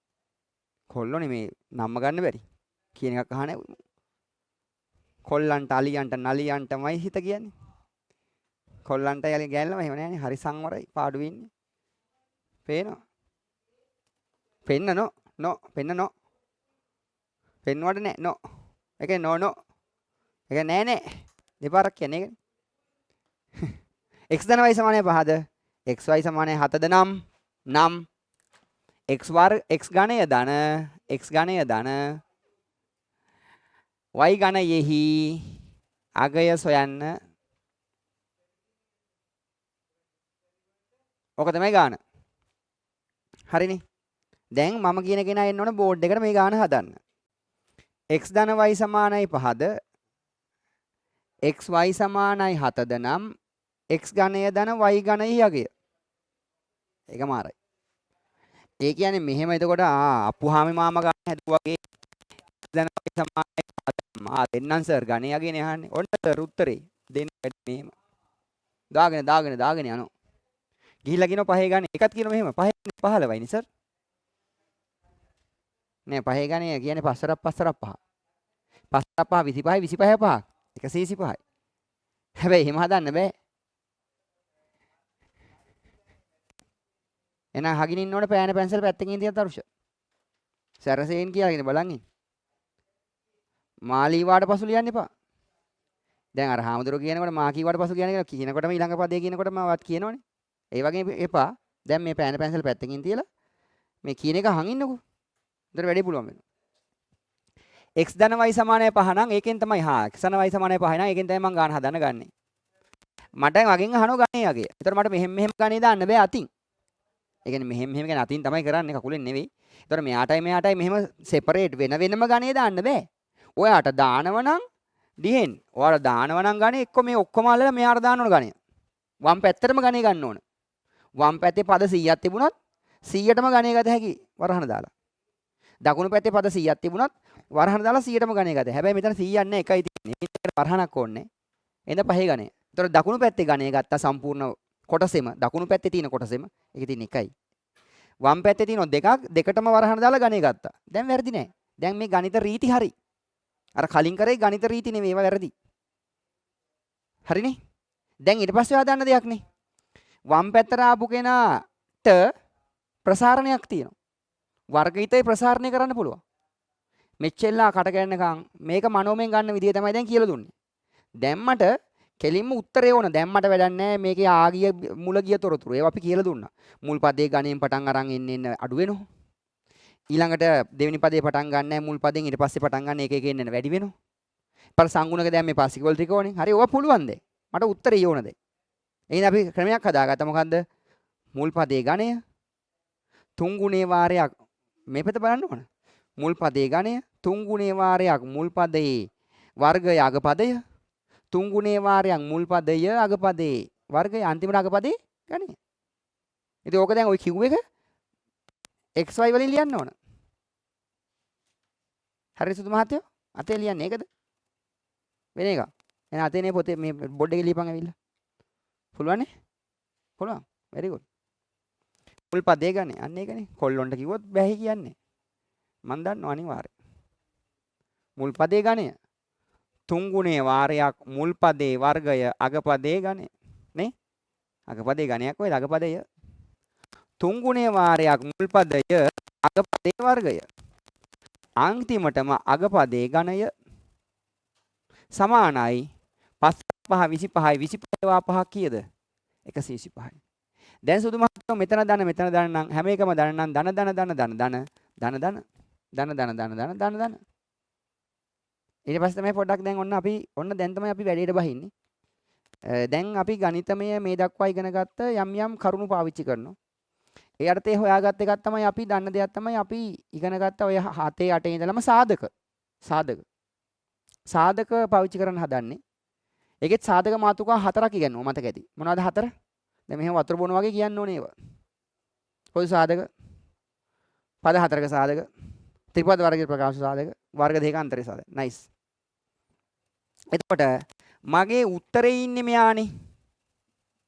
කොල්ලෝනේ මේ නම්ම ගන්න බැරි කියන එකක් අහන්නේ කොල්ලන්ට අලියන්ට නලියන්ටමයි හිත කියන්නේ කොල්ලන්ට යලි ගැල්ලම එහෙම නෑනේ හරි සංවරයි පාඩු වෙන්නේ පේනවා පෙන්නනෝ නෝ පෙන්නනෝ පෙන්වුවට නෑ නෝ ඒකේ නෝ නෝ ඒක නෑ නෑ දෙපාරක් කියන්නේ ඒක x ධන y සමානයි 5ද xy සමානයි 7ද නම් x ඝණය ධන x ඝණය ධන y ඝණයෙහි අගය සොයන්න ඔක තමයි ගාන හරිනේ දැන් මම කියන කෙනා එන්න ඕන බෝඩ් එකට මේ ගාන හදන්න x ධන y සමානයි 5ද xy සමානයි 7ද නම් x ඝණය ධන y ඝණයෙහි අගය ඒක මාරයි ඒ කියන්නේ මෙහෙම එතකොට අප්පුහාමි මාමා ගන්න හැදුවාගේ ධන y සමානයි 7 දෙන්නම් සර් ඝණය අගයනේ අහන්නේ ඔන්න සර් උත්තරේ දෙන්න මෙහෙම දාගෙන යනවා ගිහිල්ලා කියනවා පහේ ගානේ එකත් කියනවා මෙහෙම 15යි නේ සර් නෑ පහේ ගානේ කියන්නේ 5 5 25 25 5 125යි හැබැයි එහෙම හදන්න බෑ එහෙනම් අහගෙන ඉන්න ඕනේ පෑන පැන්සල් පැත්තකින් තියන තරුෂ සැරසෙන් කියලාගෙන බලන් ඉන්න මාලී වාඩ පසු ලියන්න එපා දැන් අර හාමුදුරුවෝ කියනකොට මා කීවාට පසු කියනකොටම ඊළඟ පදේ කියනකොටම වත් කියනවනේ ඒ වගේ එපා දැන් මේ පෑන පැන්සල් පැත්තකින් තියලා මේ කියන එක අහන් ඉන්නකෝ උදේට වැඩි පුළුවන් වෙනවා x ධන y සමානයි 5 නම් ඒකෙන් තමයි x ධන y සමානයි 5 නම් ඒකෙන් තමයි මම ගාන හදන්න ගන්නෙ මට වගෙන් අහනවා ගණේ යගේ ඒතර මට මෙහෙම ගණේ දාන්න බෑ අතින් ඒ කියන්නේ මෙහෙම කියන්නේ අතින් තමයි කරන්නේ කකුලෙන් නෙවෙයි ඒතර මෙයාටයි මෙහෙම සෙපරේට් වෙනම ගණේ දාන්න බෑ ඔයාට දානව නම් දිහෙන් ඔයාලා දානව නම් ගණේ එක්ක මේ ඔක්කොම අල්ලලා මෙයාට දාන්න ඕන ගණේ වම් පැත්තටම ගණේ ගන්න ඕන වම් පැත්තේ පද 100ක් තිබුණොත් 100ටම ගණේ ගත හැකි වරහන දාලා දකුණු පැත්තේ පද 100ක් තිබුණොත් වරහන දාලා 100ටම ගණේ ගත හැබැයි මෙතන 100ක් නැහැ එකයි තියෙන්නේ මේකට වරහනක් ඕනේ එඳ පහේ ගණේ ඒතර දකුණු පැත්තේ ගණේ ගත්තා සම්පූර්ණ කොටසෙම දකුණු පැත්තේ තියෙන කොටසෙම ඒකේ තියෙන එකයි වම් පැත්තේ තියෙන දෙකටම වරහන දාලා ගණේ ගත්තා දැන් වැරදි නෑ දැන් මේ ගණිත රීති හරි අර කලින් කරේ ගණිත රීති නෙමෙයි ඒවා වැරදි හරිනේ දැන් ඊට පස්සේ හදාන්න දෙයක් නේ වම් පැත්තට ආපු කෙනාට ප්‍රසාරණයක් තියෙනවා වර්ගිතේ ප්‍රසාරණය කරන්න පුළුවන් මෙච්චෙල්ලා කට ගන්නකම් මේක මනෝමයෙන් ගන්න විදිය තමයි දැන් කියලා දුන්නේ දැන් මට කෙලින්ම උත්තරේ ඕන දැන් මට වැඩක් නැහැ මේකේ ආගිය මුල ගිය තොරතුරු ඒවා අපි කියලා දුන්නා මුල් පදේ ගණයෙන් පටන් අරන් එන්න අඩු වෙනවා ඊළඟට දෙවෙනි පදේ පටන් ගන්න මුල් පදෙන් ඊට පස්සේ පටන් ගන්න එක එක එන්න වැඩි වෙනවා පර සංගුණක දැන් මේ පාසිකවල් ත්‍රිකෝණේ හරි ඕවා පුළුවන් දැන් මට උත්තරේ ඕන දැන් එහෙනම් අපි ක්‍රමයක් හදාගත්තා මොකද්ද මුල් පදේ ගණය තුන් ගුණේ වාරයක් මේ පැත්ත බලන්න ඕන මුල් පදේ ගණය. 3 ගුණේ වාරයක් මුල් පදේ වර්ගය අග පදය. 3 ගුණේ වාරයක් මුල් පදය අග පදේ වර්ගය අන්තිමට අග පදේ ගණය. ඉතින් ඕක දැන් ඔය කිව් එක xy වලින් ලියන්න ඕන. හරි සුදු මහත්තයෝ? අතේ ලියන්නේ ඒකද? වෙන එක. එහෙනම් අතේ නේ පොතේ මේ බෝඩ් එකේ ලියපන් ඇවිල්ලා. පුළුවන් නේ? පුළුවන්. very good. මුල් පදේ ගන්නේ. අන්න ඒකනේ. කොල්ලොන්ට කිව්වොත් බැහැ කියන්නේ. මන් දන්නවා අනිවාර්යයෙන්. මුල් පදේ ගණය. 3 ගුණේ වාරයක් මුල් පදේ වර්ගය අග පදේ ගණය. නේ? අග පදේ ගණයක් ඔය අග පදය. 3 ගුණේ වාරයක් මුල් පදය අග පදේ වර්ගය. අන්තිමටම අග පදේ ගණය සමානයි 5 5 25යි 25 5 කීයද? 125යි. දැන් සුදු මහත්තයෝ මෙතන දන නම් හැම එකම දන නම් දන ඊට පස්සේ තමයි පොඩ්ඩක් දැන් ඔන්න දැන් තමයි අපි වැඩේට බහින්නේ. දැන් අපි ගණිතමය මේ දක්වා ඉගෙන ගත්ත යම් කරුණු පාවිච්චි කරනවා. ඒ අර්ථය හොයාගත්ත එකක් තමයි අපි දන්න දෙයක් තමයි අපි ඉගෙන ගත්ත ඔය 7 8 ඉඳලම සාධක පාවිච්චි කරන්න හදන්නේ. ඒකෙත් සාධක මාතෘකා 4ක් ඉගෙනුවා මතක ඇති. මොනවද 4? දැන් මෙහෙම වතුර බොන වගේ කියන්න ඕනේ ඒවා. පොදු සාධක, පද 4ක සාධක, ත්‍රිපද වර්ගයේ ප්‍රකාශ සාධක, වර්ග දෙක අන්තරේ සාධක. නයිස්. එතකොට මගේ උත්තරේ ඉන්නේ මෙයානේ.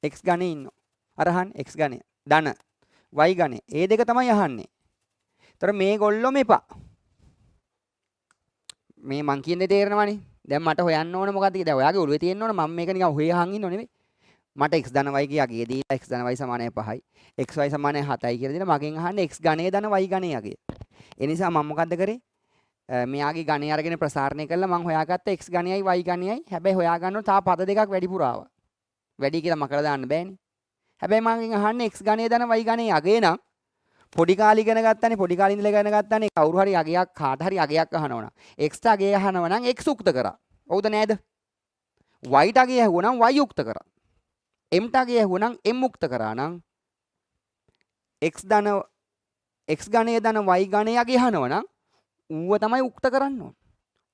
x ගණේ ඉන්නවා. අරහන් x ගණය. ධන y ගණය. ඒ දෙක තමයි අහන්නේ. ඒතර මේගොල්ලෝ මෙපා. මේ මං කියන්නේ තේරෙනවනේ. දැන් මට හොයන්න ඕන මොකද්ද කියලා. දැන් ඔයාගේ ඔළුවේ තියෙන්න ඕන මම මේක නිකන් හොය අහන් ඉන්නව නෙමෙයි. මට x ධන y කියාගේ දීලා x ධන y සමානයි 5යි. xy සමානයි 7යි කියලා දෙන මගෙන් අහන්නේ x ගණේ ධන y ගණේ යගේ. ඒ නිසා මම මොකද්ද කරේ? මෙයාගේ ගණේ අරගෙන ප්‍රසාරණය කළා මම හොයාගත්ත x ගණයයි y ගණයයි. හැබැයි හොයාගන්න තා පද දෙකක් වැඩිපුර ආවා. වැඩි කියලා මකලා දාන්න බෑනේ. හැබැයි මගෙන් අහන්නේ x ගණේ ධන y ගණේ යගේ නම් පොඩි කාලේ ඉගෙන ගත්තානේ පොඩි කාලේ ඉඳලා ඉගෙන ගත්තානේ කවුරු හරි අගයක් කාට හරි අගයක් අහනවා නම් x ට අගය අහනවා නම් x උක්ත කරා. හවුද නේද? y ට අගය ඇහුවා නම් y උක්ත කරා. m ට අගය ඇහුවා නම් m උක්ත කරා නම් x ගණය ධන y ගණය අගය අහනවා නම් ඌව තමයි උක්ත කරන්න ඕන.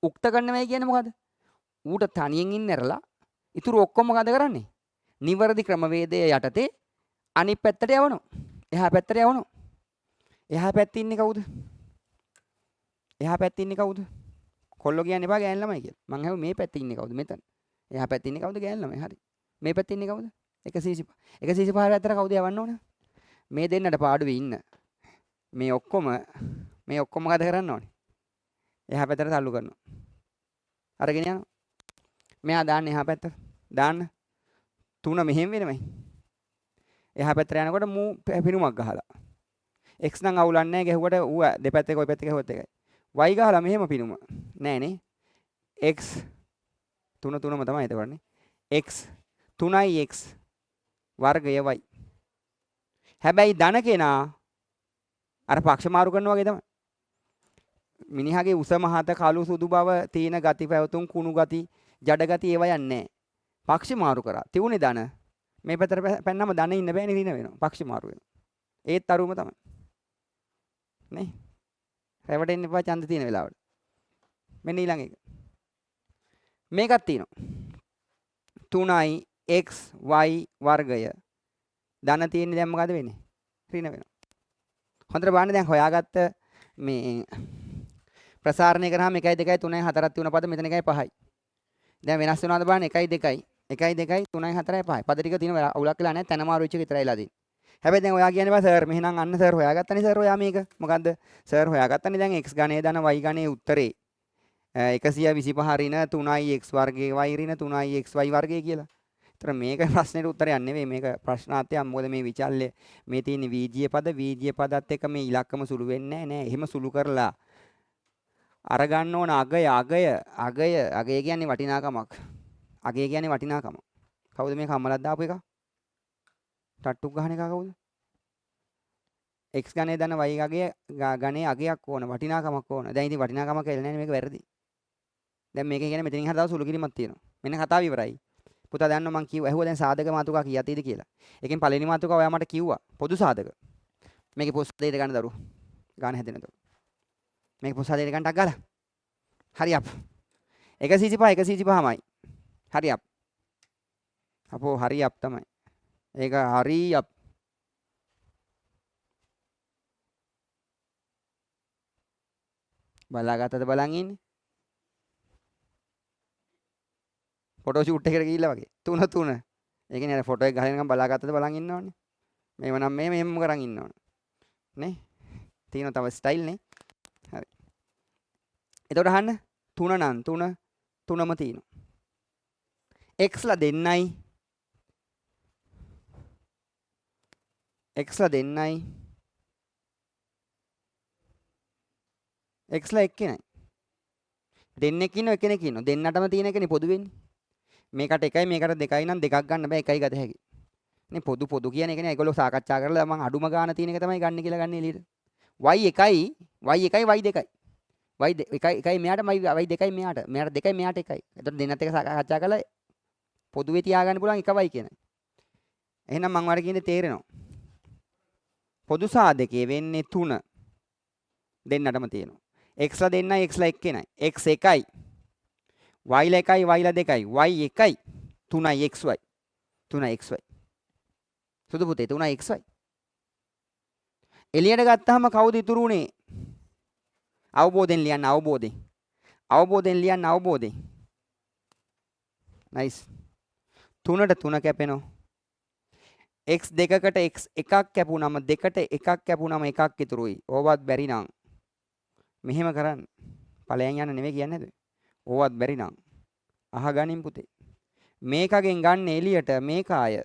උක්ත කරන්නමයි කියන්නේ මොකද? ඌට තනියෙන් ඉන්නරලා ඉතුරු ඔක්කොම මොකද කරන්නේ? නිවැරදි ක්‍රමවේදය යටතේ අනිත් පැත්තට යවනවා. එහා පැත්තට යවනවා. එහා පැත්තේ ඉන්නේ කවුද? එහා පැත්තේ ඉන්නේ කවුද? කොල්ලෝ කියන්න එපා ගෑන් ළමයි කියලා. මං අහුව මේ පැත්තේ ඉන්නේ කවුද මෙතන? එහා පැත්තේ ඉන්නේ කවුද ගෑන් ළමයි? හරි. මේ පැත්තේ ඉන්නේ කවුද? 135. 135 පැත්තට කවුද යවන්න ඕන? මේ දෙන්නට පාඩුවේ ඉන්න. මේ ඔක්කොම මොකද කරන්න ඕනේ? එහා පැත්තට තල්ලු කරනවා. අරගෙන යනවා. මෙහා දාන්න එහා පැත්තට. දාන්න. 3 මෙහෙම වෙනමයි. එහා පැත්තට යනකොට මූ පිනුමක් ගහලා. x නම් අවුලන්නේ නැහැ ගැහුවට ඌ දෙපැත්තේ කොයි පැත්තේ ගැහුවත් එකයි. y ගහලා මෙහෙම පිනුම. නෑනේ. x 3 3ම තමයි එතකොටනේ. x 3යි x වර්ගය y. හැබැයි ධන කෙනා අර පක්ෂ මාරු කරනවා වගේ තමයි. මිනිහාගේ උස මහත කළු සුදු බව තීන ගති පැවතුම් කුණු ගති ජඩ ගති ඒවා යන්නේ නැහැ. පක්ෂ මාරු කරා. තියුනේ ධන මේ පැත්තට පැන්නම ධන ඉන්න බෑනේ ඍණ වෙනවා. පක්ෂ මාරු වෙනවා. ඒත් අරුම තමයි. නේ? රැවටෙන්න එපා ඡන්ද තියෙන වෙලාවට. මෙන්න ඊළඟ එක. මේකක් තියෙනවා. 3යි x y වර්ගය ධන තියෙන්නේ දැන් මොකද වෙන්නේ? ඍණ වෙනවා. හොඳට බලන්න දැන් හොයාගත්ත මේ ප්‍රසාරණය කරාම 1 2 3 4ක් තියුණ පද මෙතන 1 5යි. දැන් වෙනස් වෙනවද බලන්න 1 2යි 1 2යි 3යි 4යි 5යි. පද ටික තියෙන අවුලක් වෙලා නැහැ. තන මාරු වෙච්ච එක විතරයිලා තියෙන්නේ. හැබැයි දැන් ඔයා කියන්නේ බා සර් මෙහෙනම් අන්න සර් හොයාගත්තනේ සර් ඔයා මේක. මොකද්ද? සර් හොයාගත්තනේ දැන් x ගණේ දන y ගණේ උත්තරේ 125 ඍණ 3යි x වර්ගයේ y ඍණ 3යි xy වර්ගය කියලා. ඒතර මේක ප්‍රශ්නෙට උත්තරයක් නෙවෙයි මේක ප්‍රශ්නාර්ථයක්. මොකද මේ විචල්්‍ය මේ තියෙන වීජීය පදත් එක්ක මේ ඉලක්කම සුළු වෙන්නේ නැහැ. එහෙම සුළු කරලා අර ගන්න ඕන අගය කියන්නේ වටිනාකමක්. අගය කියන්නේ වටිනාකම. කවුද මේ කම්මලක් දාපු එක? ටට්ටුක් ගහන එක කවුද? x ගණේ දන y ගණේ අගයක් ඕන වටිනාකමක් ඕන. දැන් ඉතින් වටිනාකමක් කියලා නෑනේ මේක වැරදි. දැන් මේක කියන්නේ මෙතනින් හරියට සුළු කිරීමක් තියෙනවා. මෙන්න කතාව ඉවරයි. පුතා දන්නවා මං කිව්වා ඇහුවා දැන් සාධක මාතෘකා කීයක් තියෙද කියලා. එකෙන් පළවෙනි මාතෘකාව ඔයා මට කිව්වා පොදු සාධක. මේකේ පොස් දෙයට ගන්න දරුවෝ. ගන්න හැදෙනතෝ. මේක පොසාදේ ගන්නටක් ගාලා. හරි අප්. 135මයි. හරි අප්. අපෝ හරි අප් තමයි. ඒක හරි අප්. බලාගත්තද බලන් ඉන්නේ. ෆොටෝ ෂූට් එකකට ගිහිල්ලා වගේ. 3. ඒ කියන්නේ අර ෆොටෝ එක ගහගෙන නිකන් බලාගත්තද බලන් ඉන්නවනේ. මේව නම් මෙහෙම කරන් ඉන්නවනේ. නේ? තියෙන තව ස්ටයිල් නේ. හරි. එතකොට අහන්න 3 නම් 3ම තියෙනවා. x ලා දෙන්නයි x ලා දෙන්නයි x ලා එක්කෙනයි. දෙන්නෙක් ඉන්නව එකෙනෙක් ඉන්නව. දෙන්නටම තියෙන එකනේ පොදු වෙන්නේ. මේකට 1යි මේකට 2යි නම් දෙකක් ගන්න බෑ 1යි ගත හැකි. නේ පොදු කියන එකනේ ඒගොල්ලෝ සාකච්ඡා කරලා මම අඩුම ගාන තියෙන එක තමයි ගන්න කියලා ගන්න එළියට. y 1යි y 2යි y 1යි මෙයාට y 2යි මෙයාට 2යි මෙයාට 1යි. එතකොට දෙන්නත් එක සාකච්ඡා කරලා පොදුවේ තියාගන්න පුළුවන් 1y කියනයි. එහෙනම් මම වර කියන්නේ තේරෙනවා. පොදු සාධකයේ වෙන්නේ 3 දෙන්නටම තියෙනවා. x ලා දෙන්නයි x ලා එක්කෙනයි. x 1යි y ලා 1යි y ලා 2යි y 1යි 3යි xy 3යි xy සුදු පුතේ 3යි xy එළියට ගත්තාම කවුද ඉතුරු උනේ? අවබෝධයෙන් ලියන්න අවබෝධයෙන් ලියන්න අවබෝධයෙන්. නයිස්. 3ට 3 කැපෙනවා. x දෙකකට x එකක් කැපුණාම දෙකට එකක් කැපුණාම එකක් ඉතුරුයි. ඕවත් බැරි නම් මෙහෙම කරන්න. ඵලයන් යන්න නෙමෙයි කියන්නේ නේද? ඕවත් බැරි නම් අහගනින් පුතේ. මේකගෙන් ගන්න එළියට මේක අය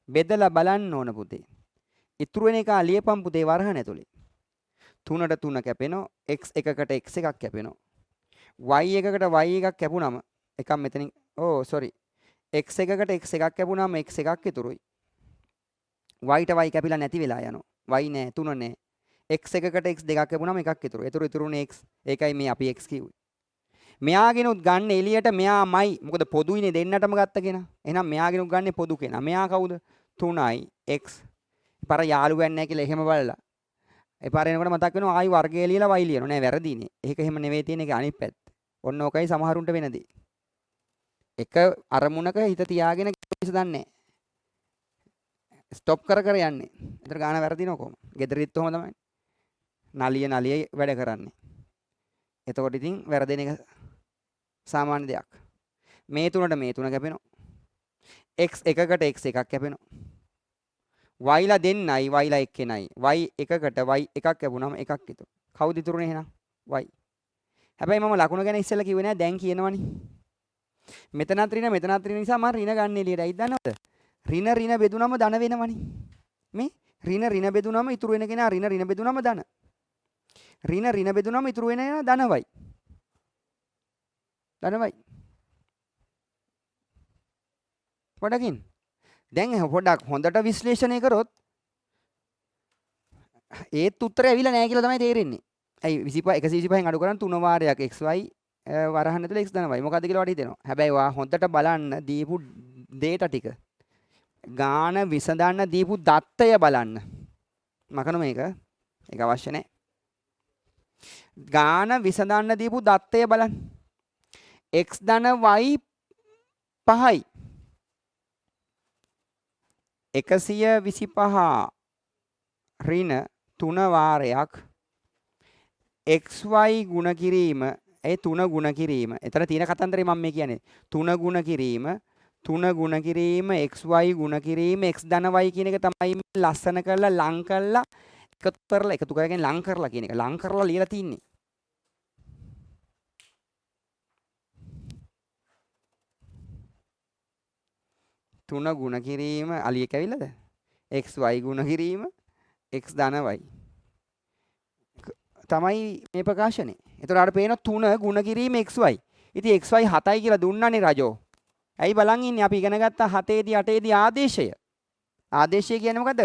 බෙදලා බලන්න ඕන පුතේ. ඉතුරු වෙන එක ලියපම් පුතේ වරහන් ඇතුලේ. 3ට 3 කැපෙනවා. x එකකට x එකක් කැපෙනවා. y එකකට y එකක් කැපුණාම එකක් මෙතනින් x එකකට x එකක් කැපුණාම x එකක් ඉතුරුයි. y ට y කැපිලා නැති වෙලා යනවා. y නෑ 3 නෑ. x එකකට x දෙකක් කැපුණාම එකක් ඉතුරුයි. ඉතුරුනේ x. ඒකයි මේ අපි x කිව්වේ. මෙයාගෙනුත් ගන්න එළියට මෙයාමයි. මොකද පොදුයිනේ දෙන්නටම ගත්ත කෙනා. එහෙනම් මෙයාගෙනුත් ගන්නේ පොදු කෙනා. මෙයා කවුද? 3යි x. පාර යාළුවෙක් නැහැ කියලා එහෙම බලලා. ඒ පාර එනකොට මතක් වෙනවා ආයි වර්ගය ලියලා y ලියනවා. නෑ වැරදිනේ. ඒක එහෙම නෙවෙයි තියෙන එක අනිත් පැත්ත. ඔන්න ඔකයි සමහරුන්ට වෙනදී. එක අරමුණක හිත තියාගෙන විසඳන්නේ. ස්ටොප් කර යන්නේ. ඒතර ගාන වැරදිනව කොහොම? ගෙදරිත් ඔහොම තමයි. නලිය වැඩ කරන්නේ. එතකොට ඉතින් වැරදෙන එක සාමාන්‍ය දෙයක්. මේ 3ට මේ 3 කැපෙනවා. x එකකට x එකක් කැපෙනවා. y ලා දෙන්නයි y ලා එක්කෙනයි. y එකකට y එකක් කැපුණාම එකක් ඉතුරු. කවුද ඉතුරුනේ එහෙනම්? y. හැබැයි මම ලකුණ ගැන ඉස්සෙල්ලා කිව්වේ නෑ දැන් කියනවනේ. මෙතනත් ඍණ නිසා මම ඍණ ගන්න එළියට. ඇයිද දන්නවද? ඍණ බෙදුනම ධන වෙනවනේ. මේ ඍණ බෙදුනම ඉතුරු වෙන කෙනා ඍණ බෙදුනම ධන. ඍණ බෙදුනම ඉතුරු වෙන කෙනා ධනවයි. ධනවයි. පොඩකින් දැන් පොඩක් හොඳට විශ්ලේෂණය කරොත් ඒත් උත්තරය ඇවිල්ලා නැහැ කියලා තමයි තේරෙන්නේ. ඇයි 125න් අඩු කරන් 3 වාරයක් xy වරහන් ඇතුලේ x ධනවයි. මොකද්ද කියලා වට හිතෙනවා. හැබැයි වා හොඳට බලන්න දීපු data ටික. ගාන විසඳන්න දීපු දත්තය බලන්න. මකන මේක. ඒක අවශ්‍ය නැහැ. ගාන විසඳන්න දීපු දත්තය බලන්න. x ධන y 5යි. 125 ඍණ 3 වාරයක් xy ගුණ කිරීම ඒ 3 ගුණ කිරීම. එතන තියෙන කතන්දරේ මම මේ කියන්නේ 3 ගුණ කිරීම xy ගුණ කිරීම x ධන y කියන එක තමයි ලස්සන කරලා ලං කරලා එකතු කරගෙන ලං කරලා කියන එක. ලං කරලා ලියලා තින්නේ. තුන ගුණ කිරීම අලියෙක් ඇවිල්ලාද? xy ගුණ කිරීම x ධන y තමයි මේ ප්‍රකාශනේ. එතකොට ආර පේන 3 ගුණ කිරීම xy. ඉතින් xy 7යි කියලා දුන්නානේ රජෝ. ඇයි බලන් ඉන්නේ? අපි ඉගෙන ගත්ත 7ේදී 8ේදී ආදේශය. ආදේශය කියන්නේ මොකද්ද?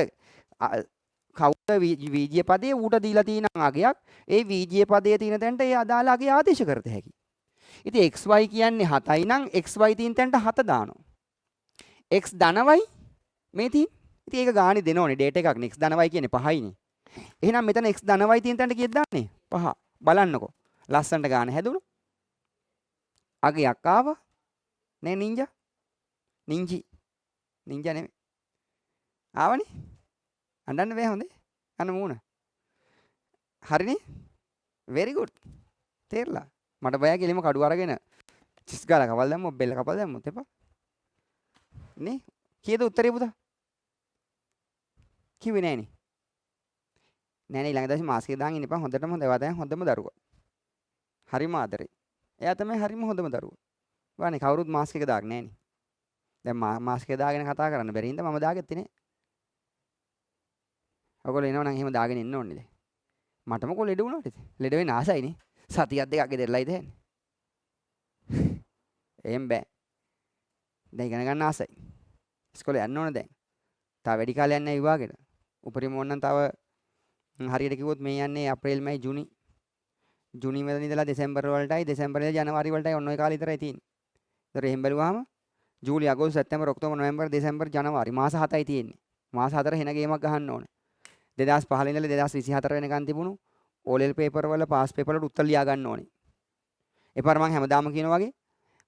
කවුද වීජ්‍ය පදයේ ඌට දීලා තියෙන අගයක් ඒ වීජ්‍ය පදයේ තියෙන තැනට ඒ අදාළ අගය ආදේශ කරත හැකි. ඉතින් xy කියන්නේ 7යි නම් xy තියෙන තැනට 7 දානවා. x ධනවයි මේ තියෙන. ඉතින් ඒක ගානේ දෙනෝනේ ඩේටා එකක් නේ. x ධනවයි කියන්නේ 5යිනේ. එහෙනම් මෙතන x ධනවයි තියෙන තැනට කීයද දාන්නේ? 5. බලන්නකෝ. ලස්සනට ගාන හැදුණු. අගයක් ආවා. නේ නින්ජා. නින්ජි. නින්ජා නෙමෙයි. ආවනේ. අඬන්න බෑ හොඳේ. අන්න මූණ. හරිනේ. very good. තේරලා. මට බය කෙලිම කඩුව අරගෙන චිස් ගාලා කපල් දැම්මොත් බෙල්ල කපල් දැම්මොත් එපා. නේ? කීයද උත්තරේ පුතා? කිව්වේ නෑනේ. නෑනේ ඊළඟ දවසේ මාස්ක් එක දාගෙන ඉන්න එපා. හොඳටම හොඳ ඒවා තමයි හොඳම දරුවා. හරිම ආදරේ. එයා තමයි හරිම හොඳම දරුවා. වානේ කවුරුත් මාස්ක් එක දාගෙන නෑනේ. දැන් මාස්ක් එක දාගෙන කතා කරන්න බැරි හින්දා මම දාගත්තේ නෑ. ඔයගොල්ලෝ එනවනම් එහෙම දාගෙන ඉන්න ඕනේ නේද? මටම කො ලෙඩ වුණාට ඉතින්. ලෙඩ වෙන්න ආසයිනේ. සතියක් දෙකක් ගෙදරලා ඉඳන්නේ. එහෙම බෑ. දැන් ඉගෙන ගන්න ආසයි. ඉස්කෝලේ යන්න ඕන දැන්. තා වැඩි කාලයක් යන්නේ විභාගෙට. උපරිම ඕනනම් තව හරියට කිව්වොත් මේ යන්නේ අප්‍රේල් මයි ජූනි. ජූනි වල ඉඳලා දෙසැම්බර් වලටයි දෙසැම්බර් ඉඳලා ජනවාරි වලටයි ඔන්න ඔය කාලේ විතරයි තියෙන්නේ. ඒතර එහෙම බැලුවාම ජූලි අගෝස්තු සැප්තැම්බර් ඔක්තෝබර් නොවැම්බර් දෙසැම්බර් ජනවාරි මාස 7යි තියෙන්නේ. මාස 4 හෙන ගේමක් ගහන්න ඕනේ. 2015 ඉඳලා 2024 වෙනකන් තිබුණු ඕලෙල් පේපර් වල පාස් පේපර් වලට උත්තර ලියා ගන්න ඕනේ. එපාර මම හැමදාම කියනවා වගේ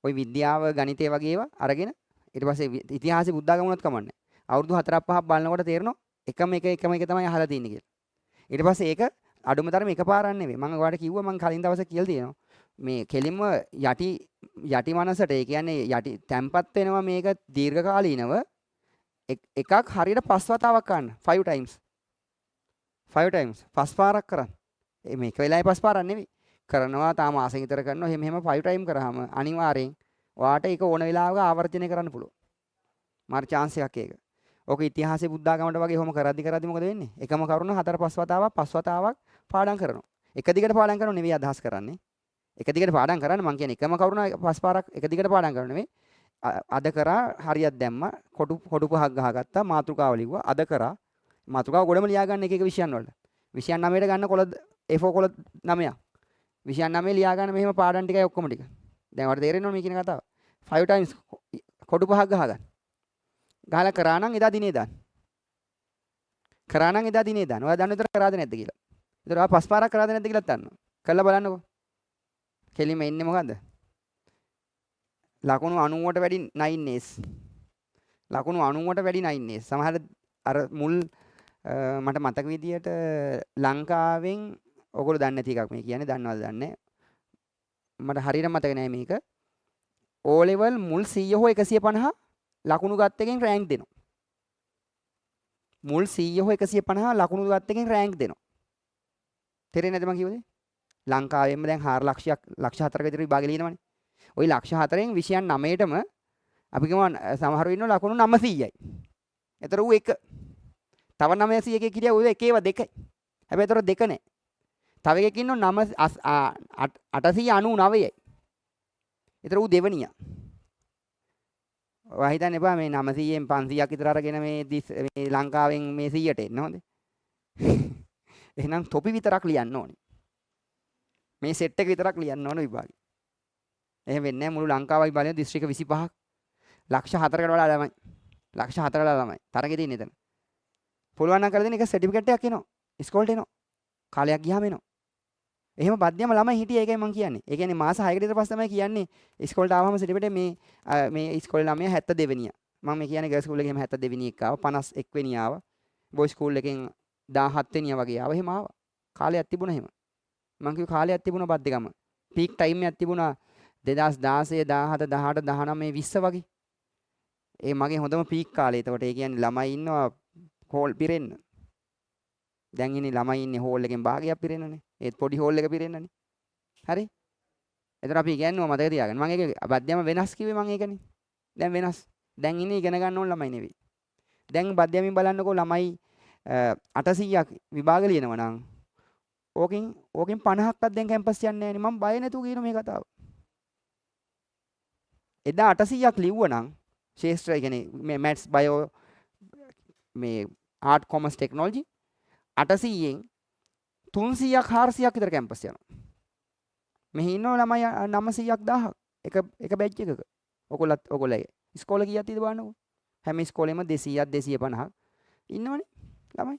ওই විද්‍යාව ගණිතය වගේ ඒවා අරගෙන ඊට පස්සේ ඉතිහාසෙ බුද්ධාගම වුණත් කමන්නේ. අවුරුදු 4ක් 5ක් බලනකොට තේරෙනවා එකම එක තමයි අහලා තියෙන්නේ කියලා. ඊට පස්සේ ඒක අඩුම තරමේ එකපාරක් නෙවෙයි. මම ඔයාලට කිව්වා මම කලින් දවසේ කියලා තියෙනවා. මේ කෙලින්ම යටි මනසට ඒ කියන්නේ යටි තැම්පත් වෙනවා මේක දීර්ඝකාලීනව එකක් හරියට 5 වතාවක් කරන්න 5 times 5 පාරක් කරන්න. මේක වෙලාවේ 5 පාරක් නෙවෙයි. කරනවා තාම ආසෙන් විතර කරනවා. එහෙම 5 time කරාම අනිවාර්යෙන් ඔයාට ඒක ඕන වෙලාවක ආවර්ජනය කරන්න පුළුවන්. මාර chance එකක් ඒක. ඕක ඉතිහාසයේ බුද්ධාගමකට වගේ ඔහොම කරද්දි මොකද වෙන්නේ? එකම කරුණ 4-5 වතාවක් 5 වතාවක් පාඩම් කරනවා. එක දිගට පාඩම් කරනව නෙවෙයි අදහස් කරන්නේ. එක දිගට පාඩම් කරන්න මං කියන්නේ එකම කරුණ 5 පාරක් එක දිගට පාඩම් කරනව නෙවෙයි. අද කරා හරියක් දැම්මා කොටු පහක් ගහගත්තා මාතෘකාව ලිව්වා. අද කරා මාතෘකාව ගොඩම ලියා ගන්න එක විෂයන් වලට. විෂයන් 9ට ගන්න කොළ A4 කොළ 9ක්. විෂයන් 9 ලියා ගන්න මෙහෙම පාඩම් ටිකයි ඔක්කොම ටික. දැන් ඔයාලට තේරෙනවද මේ කියන කතාව? 5 times කොටු පහක් ගහගන්න. ගහලා කරා නම් එදා දිනේ දාන්න. කරා නම් එදා දිනේ දාන්න. ඔයා දන්න විතර කරාද නැද්ද කියලා. ඒතර ඔයා 5 පාරක් කරාද නැද්ද කියලා දන්නවා. කළා බලන්නකෝ. කෙලිම ඉන්නේ මොකද්ද? ලකුණු 90ට වැඩි 9s. ලකුණු 90ට වැඩි 9s. සමහර අර මුල් මට මතක විදියට ලංකාවෙන් ඔයගොල්ලෝ දන්නේ නැති එකක් මේ කියන්නේ දන්නවද දන්නේ මට හරියට මතක නෑ මේක. O level මුල් 100 හෝ 150 ලකුණු ගත්ත එකෙන් රෑන්ක් දෙනවා. මුල් 100 හෝ 150 ලකුණු ගත්ත එකෙන් රෑන්ක් දෙනවා. තේරෙන්නේ නැද්ද මම කිව්වේ? ලංකාවෙම දැන් 4 ලක්ෂයක් ලක්ෂ 4ක විතර විභාගෙ ලියනවනේ. ওই ලක්ෂ 4න් විෂයන් 9ටම අපි කියමු සමහරව ඉන්න ලකුණු 900යි. ඒතර ඌ 1. තව 900 එකේ කිරියා ඌ එකේව 2යි. හැබැයි ඒතර 2 නෑ. තව එකෙක් ඉන්නව 899යි. ඒතර ඌ දෙවනියා. ඔයා හිතන්න එපා මේ 900න් 500ක් විතර අරගෙන මේ ලංකාවෙන් මේ 100ට එන්න හොඳේ. එහෙනම් තොපි විතරක් ලියන්න ඕනේ. මේ සෙට් එක විතරක් ලියන්න ඕන විභාගෙ. එහෙම වෙන්නේ නැහැ මුළු ලංකාවයි බලන දිස්ත්‍රික්ක 25ක් ලක්ෂ 4කට වඩා ළමයි. ලක්ෂ 4කට ළමයි. තරගෙ තියෙන එතන. පුළුවන් නම් කරලා දෙන එක සර්ටිෆිකේට් එකක් එනවා. ඉස්කෝලේට එනවා. කාලයක් ගියාම එනවා. එහෙම බද්දියම ළමයි හිටියේ ඒකයි මම කියන්නේ. ඒ කියන්නේ මාස 6කට විතර පස්සේ තමයි කියන්නේ ඉස්කෝලේට ආවම සර්ටිෆිකේට් මේ ඉස්කෝලේ ළමයා 72 වෙනියා. මම මේ කියන්නේ ගර්ල්ස් ස්කූල් එකේම 72 වෙනි එක ආවා 51 වෙනි ආවා. බොයි ස්කූල් එකෙන් 17 වෙනියා වගේ ආවා. එහෙම ආවා. කාලයක් තිබුණා එහෙම. මම කිව්ව කාලයක් තිබුණා බද්දගම. පීක් ටයිම් එකක් තිබුණා 2016 17 18 19 20 වගේ. ඒ මගේ හොඳම පීක් කාලේ. එතකොට ඒ කියන්නේ ළමයි ඉන්නවා හෝල් පිරෙන්න. දැන් ඉන්නේ ළමයි ඉන්නේ හෝල් එකෙන් භාගයක් පිරෙන්නනේ. ඒත් පොඩි හෝල් එක පිරෙන්නනේ. හරි? එතන අපි කියන්නේ මතක තියාගන්න. මම ඒක බද්දයම වෙනස් කිව්වේ මම ඒකනේ. දැන් වෙනස්. දැන් ඉන්නේ ඉගෙන ගන්න ඕන ළමයි නෙවෙයි. දැන් බද්දයමින් බලන්නකෝ ළමයි 800ක් විභාග ලියනවා නම් ඕකෙන් 50ක්වත් දැන් කැම්පස් යන්නේ නැහැ නේ. මම බය නැතුව කියන මේ කතාව. එදා 800ක් ලිව්වනම් ශාස්ත්‍රය කියන්නේ මේ මැත්ස් බයෝ මේ ආර්ට් කොමර්ස් ටෙක්නොලොජි 800න් 300ක් 400ක් විතර කැම්පස් යනවා. මෙහි ඉන්නව ළමයි 900ක් 1000ක් එක බැච් එකක. ඔයගොල්ලෝ ඉස්කෝලේ කීයක් තියෙද බලන්නකෝ. හැම ඉස්කෝලේම 200ක් 250ක් ඉන්නවනේ ළමයි.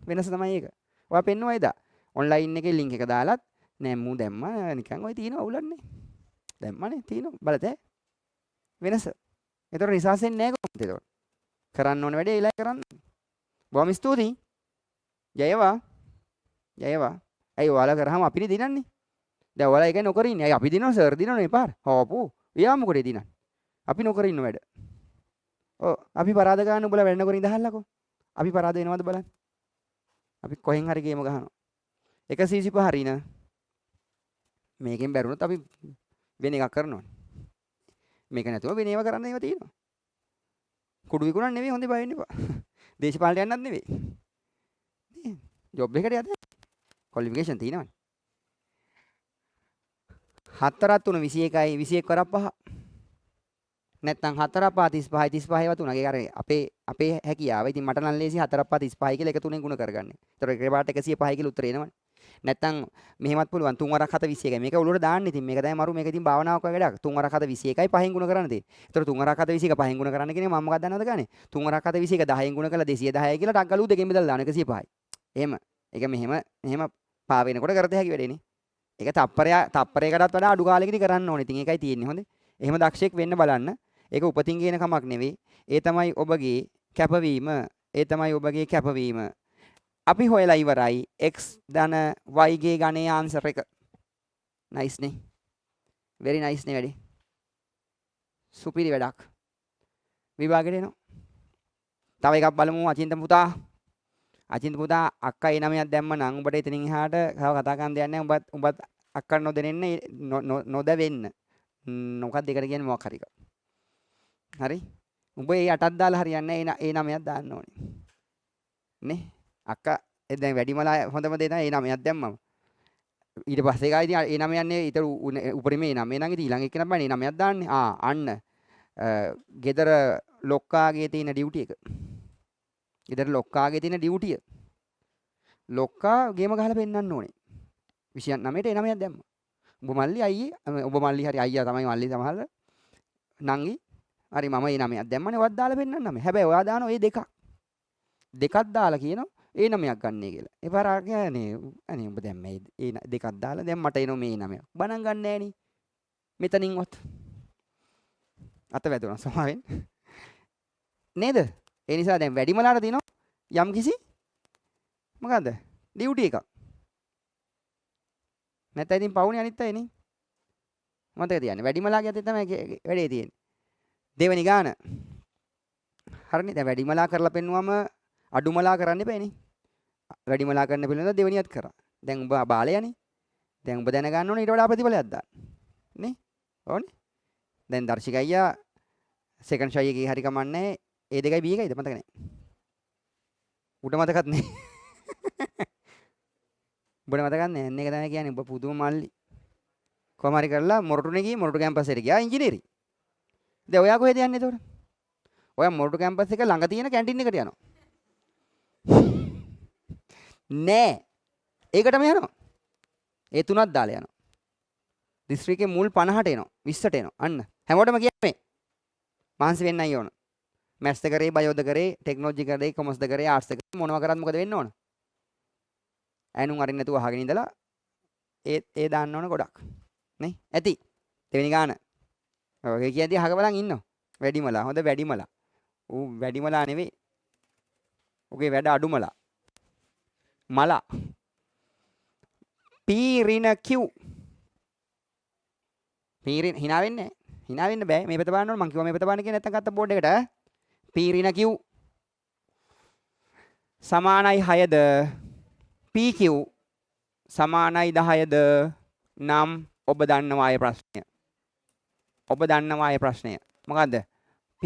වෙනස් තමයි ඒක. ඔයා පෙන්නුවා එදා. ඔන්ලයින් එකේ link එක දාලත් නෑ මූ දැම්ම නිකන් ඔය තියෙනවා අවුලන්නේ. දැම්මනේ තියෙනවා බලතේ වෙනස. ඒතර රිසර්ච් එන්නේ නෑ කොහොමද ඒතකොට? කරන්න ඕන වැඩේ ඊළඟ කරන්න. බොහොම ස්තුතියි. ජයවා. ජයවා. ඇයි ඔයාලා කරාම අපිනේ දිනන්නේ? දැන් ඔයාලා ඒක නොකර ඉන්නේ. ඇයි අපි දිනනවා සර් දිනනවා නේ පාර. හොපු. එයා මොකටද දිනන්නේ? අපි නොකර ඉන්න වැඩ. ඔව් අපි පරාද ගන්න උඹලා වැඩ නොකර ඉඳහල්ලකෝ. අපි පරාද වෙනවද බලන්න. අපි කොහෙන් හරි ගේම ගහනවා. 125 හරින. මේකෙන් බැරුණොත් අපි වෙන එකක් කරනවා. මේක නැතුව වෙන ඒවා කරන්න ඒවා තියෙනවා. කුඩු විකුණන්න නෙවෙයි හොඳේ බය වෙන්න එපා. දේශපාලනට යන්නත් නෙවෙයි. නේ ජොබ් එකට යද ක්වොලිෆිකේෂන් තියෙනවනේ. 4 3 21යි 21 කරප්පහ. නැත්නම් 4 පහ 35 35 ඒවා තුනක්. ඒක අර අපේ හැකියාව. ඉතින් මට නම් ලේසි 4 පහ 35 කියලා එක තුනෙන් ගුණ කරගන්න. ඒතර ඒකේ පාට 105 කියලා උත්තරේ එනවනේ. නැත්නම් මෙහෙමත් පුළුවන් 3 වරක් 7 21යි. මේක උළුවට දාන්න ඉතින් මේක තමයි මරු මේක ඉතින් භාවනාවක් වගේ වැඩක්. 3 වරක් 7 21යි පහෙන් ගුණ කරන්න තියෙන්නේ. ඒතර 3 වරක් 7 21 පහෙන් ගුණ කරන්න කියන්නේ මම මොකක්ද දන්නවද ගන්නේ? 3 වරක් 7 21 10න් ගුණ කළා 210යි කියලා ටක් ගලු දෙකෙන් බෙදලා දාන 105යි. එහෙම. ඒක මෙහෙම පා වෙනකොට කරත හැකි වැඩේනේ. ඒක තප්පරයකටත් වඩා අඩු කාලෙකදී කරන්න ඕනේ. ඉතින් ඒකයි තියෙන්නේ හොඳේ. එහෙම දක්ෂයෙක් වෙන්න බලන්න. ඒක උපතින් ගේන කමක් නෙවෙයි. ඒ තමයි ඔබගේ කැපවීම. ඒ තමයි ඔබගේ කැපවීම. අපි හොයලා ඉවරයි x ධන y ගේ ගණයේ ආන්සර් එක. නයිස් නේ. very nice නේ වැඩි. සුපිරි වැඩක්. විභාගෙට එනවා. තව එකක් බලමු අචින්ත පුතා. අචින්ත පුතා අක්කා ඒ නමයක් දැම්ම නම් උඹට එතනින් එහාට කතා කරන්න දෙයක් නැහැ. උඹත් අක්කා නොදෙන්නේ නොදවෙන්න. මොකක්ද ඒකට කියන්නේ මොකක් හරි. හරි. උඹ ඒ 8ක් දාලා හරියන්නේ නැහැ. ඒ නමයක් දාන්න ඕනේ. නේ? අක්කා දැන් වැඩිමලා හොඳම දේ තමයි ඒ නමයක් දැම්මම. ඊට පස්සේ ගා ඉතින් ඒ නම යන්නේ ඊතර උපරිමේ නම. එනං ඉතින් ඊළඟ එක්කෙනා බෑනේ ඒ නමයක් දාන්නේ. අන්න. ගෙදර ලොක්කාගේ තියෙන ඩියුටි එක. ගෙදර ලොක්කාගේ තියෙන ඩියුටිය. ලොක්කා ගේම ගහලා පෙන්නන්න ඕනේ. 29ට ඒ නමයක් දැම්මා. උඹ මල්ලි අයියේ ඔබ මල්ලි හරි අයියා තමයි මල්ලි සමහර නංගි හරි මම ඒ නමයක් දැම්මනේ වත් දාලා පෙන්නන්නම්. හැබැයි ඔයා දානවා ඒ දෙකක් දාලා කියනවා ඒ නමයක් ගන්නයි කියලා. ඒ පාර කියන්නේ අනේ උඹ දැන් මේ දෙකක් දාලා දැන් මට එනවා මේ නමයක්. බණන් ගන්න නෑනේ. මෙතනින්වත් අත වැදුණා සමාවෙන්. නේද? ඒ නිසා දැන් වැඩිමලාට දිනවා යම් කිසි මොකද්ද? ඩියුටි එකක්. නැත්නම් ඉතින් පවුනේ අනිත් අය නේ. මතක තියන්න. වැඩිමලාගේ අතේ තමයි වැඩේ තියෙන්නේ. දෙවෙනි ගාන. හරිනේ. දැන් වැඩිමලා කරලා පෙන්නුවම අඩුමලා කරන්න එපානේ. වැඩිමලා කරන්න පිළිවෙල දෙවෙනියත් කරා. දැන් උඹ බාලයනේ. දැන් උඹ දැනගන්න ඕනේ ඊට වඩා ප්‍රතිඵලයක් දාන්න. නේ? ඕනේ. දැන් දර්ශික අයියා සෙකන්ඩ් ෂයි එකේ හරි කමන්නේ. ඒ දෙකයි බී එකයිද මතක නැහැ. උඩ මතකත් නැහැ. උඹට මතකත් නැහැ. එන්න එක තමයි කියන්නේ උඹ පුදුම මල්ලි. කොහම හරි කරලා මොරටුනේ ගිහින් මොරටු කැම්පස් එකට ගියා ඉංජිනේරි. දැන් ඔයා කොහෙද යන්නේ එතකොට? ඔයා මොරටු කැම්පස් එක ළඟ තියෙන කැන්ටින් එකට යනවා. නෑ. ඒකටම යනවා. ඒ තුනක් දාලා යනවා. දිස්ත්‍රික්කේ මුල් 50ට එනවා. 20ට එනවා. අන්න. හැමෝටම කියන්නේ. මහන්සි වෙන්නයි ඕන. මැත්ස්ද කරේ, බයෝද කරේ, ටෙක්නොලොජි කරේ, කොමර්ස්ද කරේ, ආර්ට්ස්ද කරේ මොනවා කරත් මොකද වෙන්න ඕන? ඈනුන් අරින්න නැතුව අහගෙන ඉඳලා ඒ දාන්න ඕන ගොඩක්. නේ? ඇති. දෙවෙනි ගාන. ඔය කියදී අහක බලන් ඉන්නවා. වැඩිමලා. හොඳ වැඩිමලා. ඌ වැඩිමලා නෙවෙයි. ඔගේ වැඩ අඩුමලා. මලා. පීරින Q. පීරින hina වෙන්නේ නැහැ. hina වෙන්න බෑ. මේ පැත්ත බලන්න ඕන. මං කිව්වා මේ පැත්ත බලන්න කියලා නැත්තම් ගත්ත බෝඩ් එකට. පීරින Q. සමානයි 6ද PQ සමානයි 10ද නම් ඔබ දන්නවා ආයේ ප්‍රශ්නය. ඔබ දන්නවා ආයේ ප්‍රශ්නය. මොකද්ද? P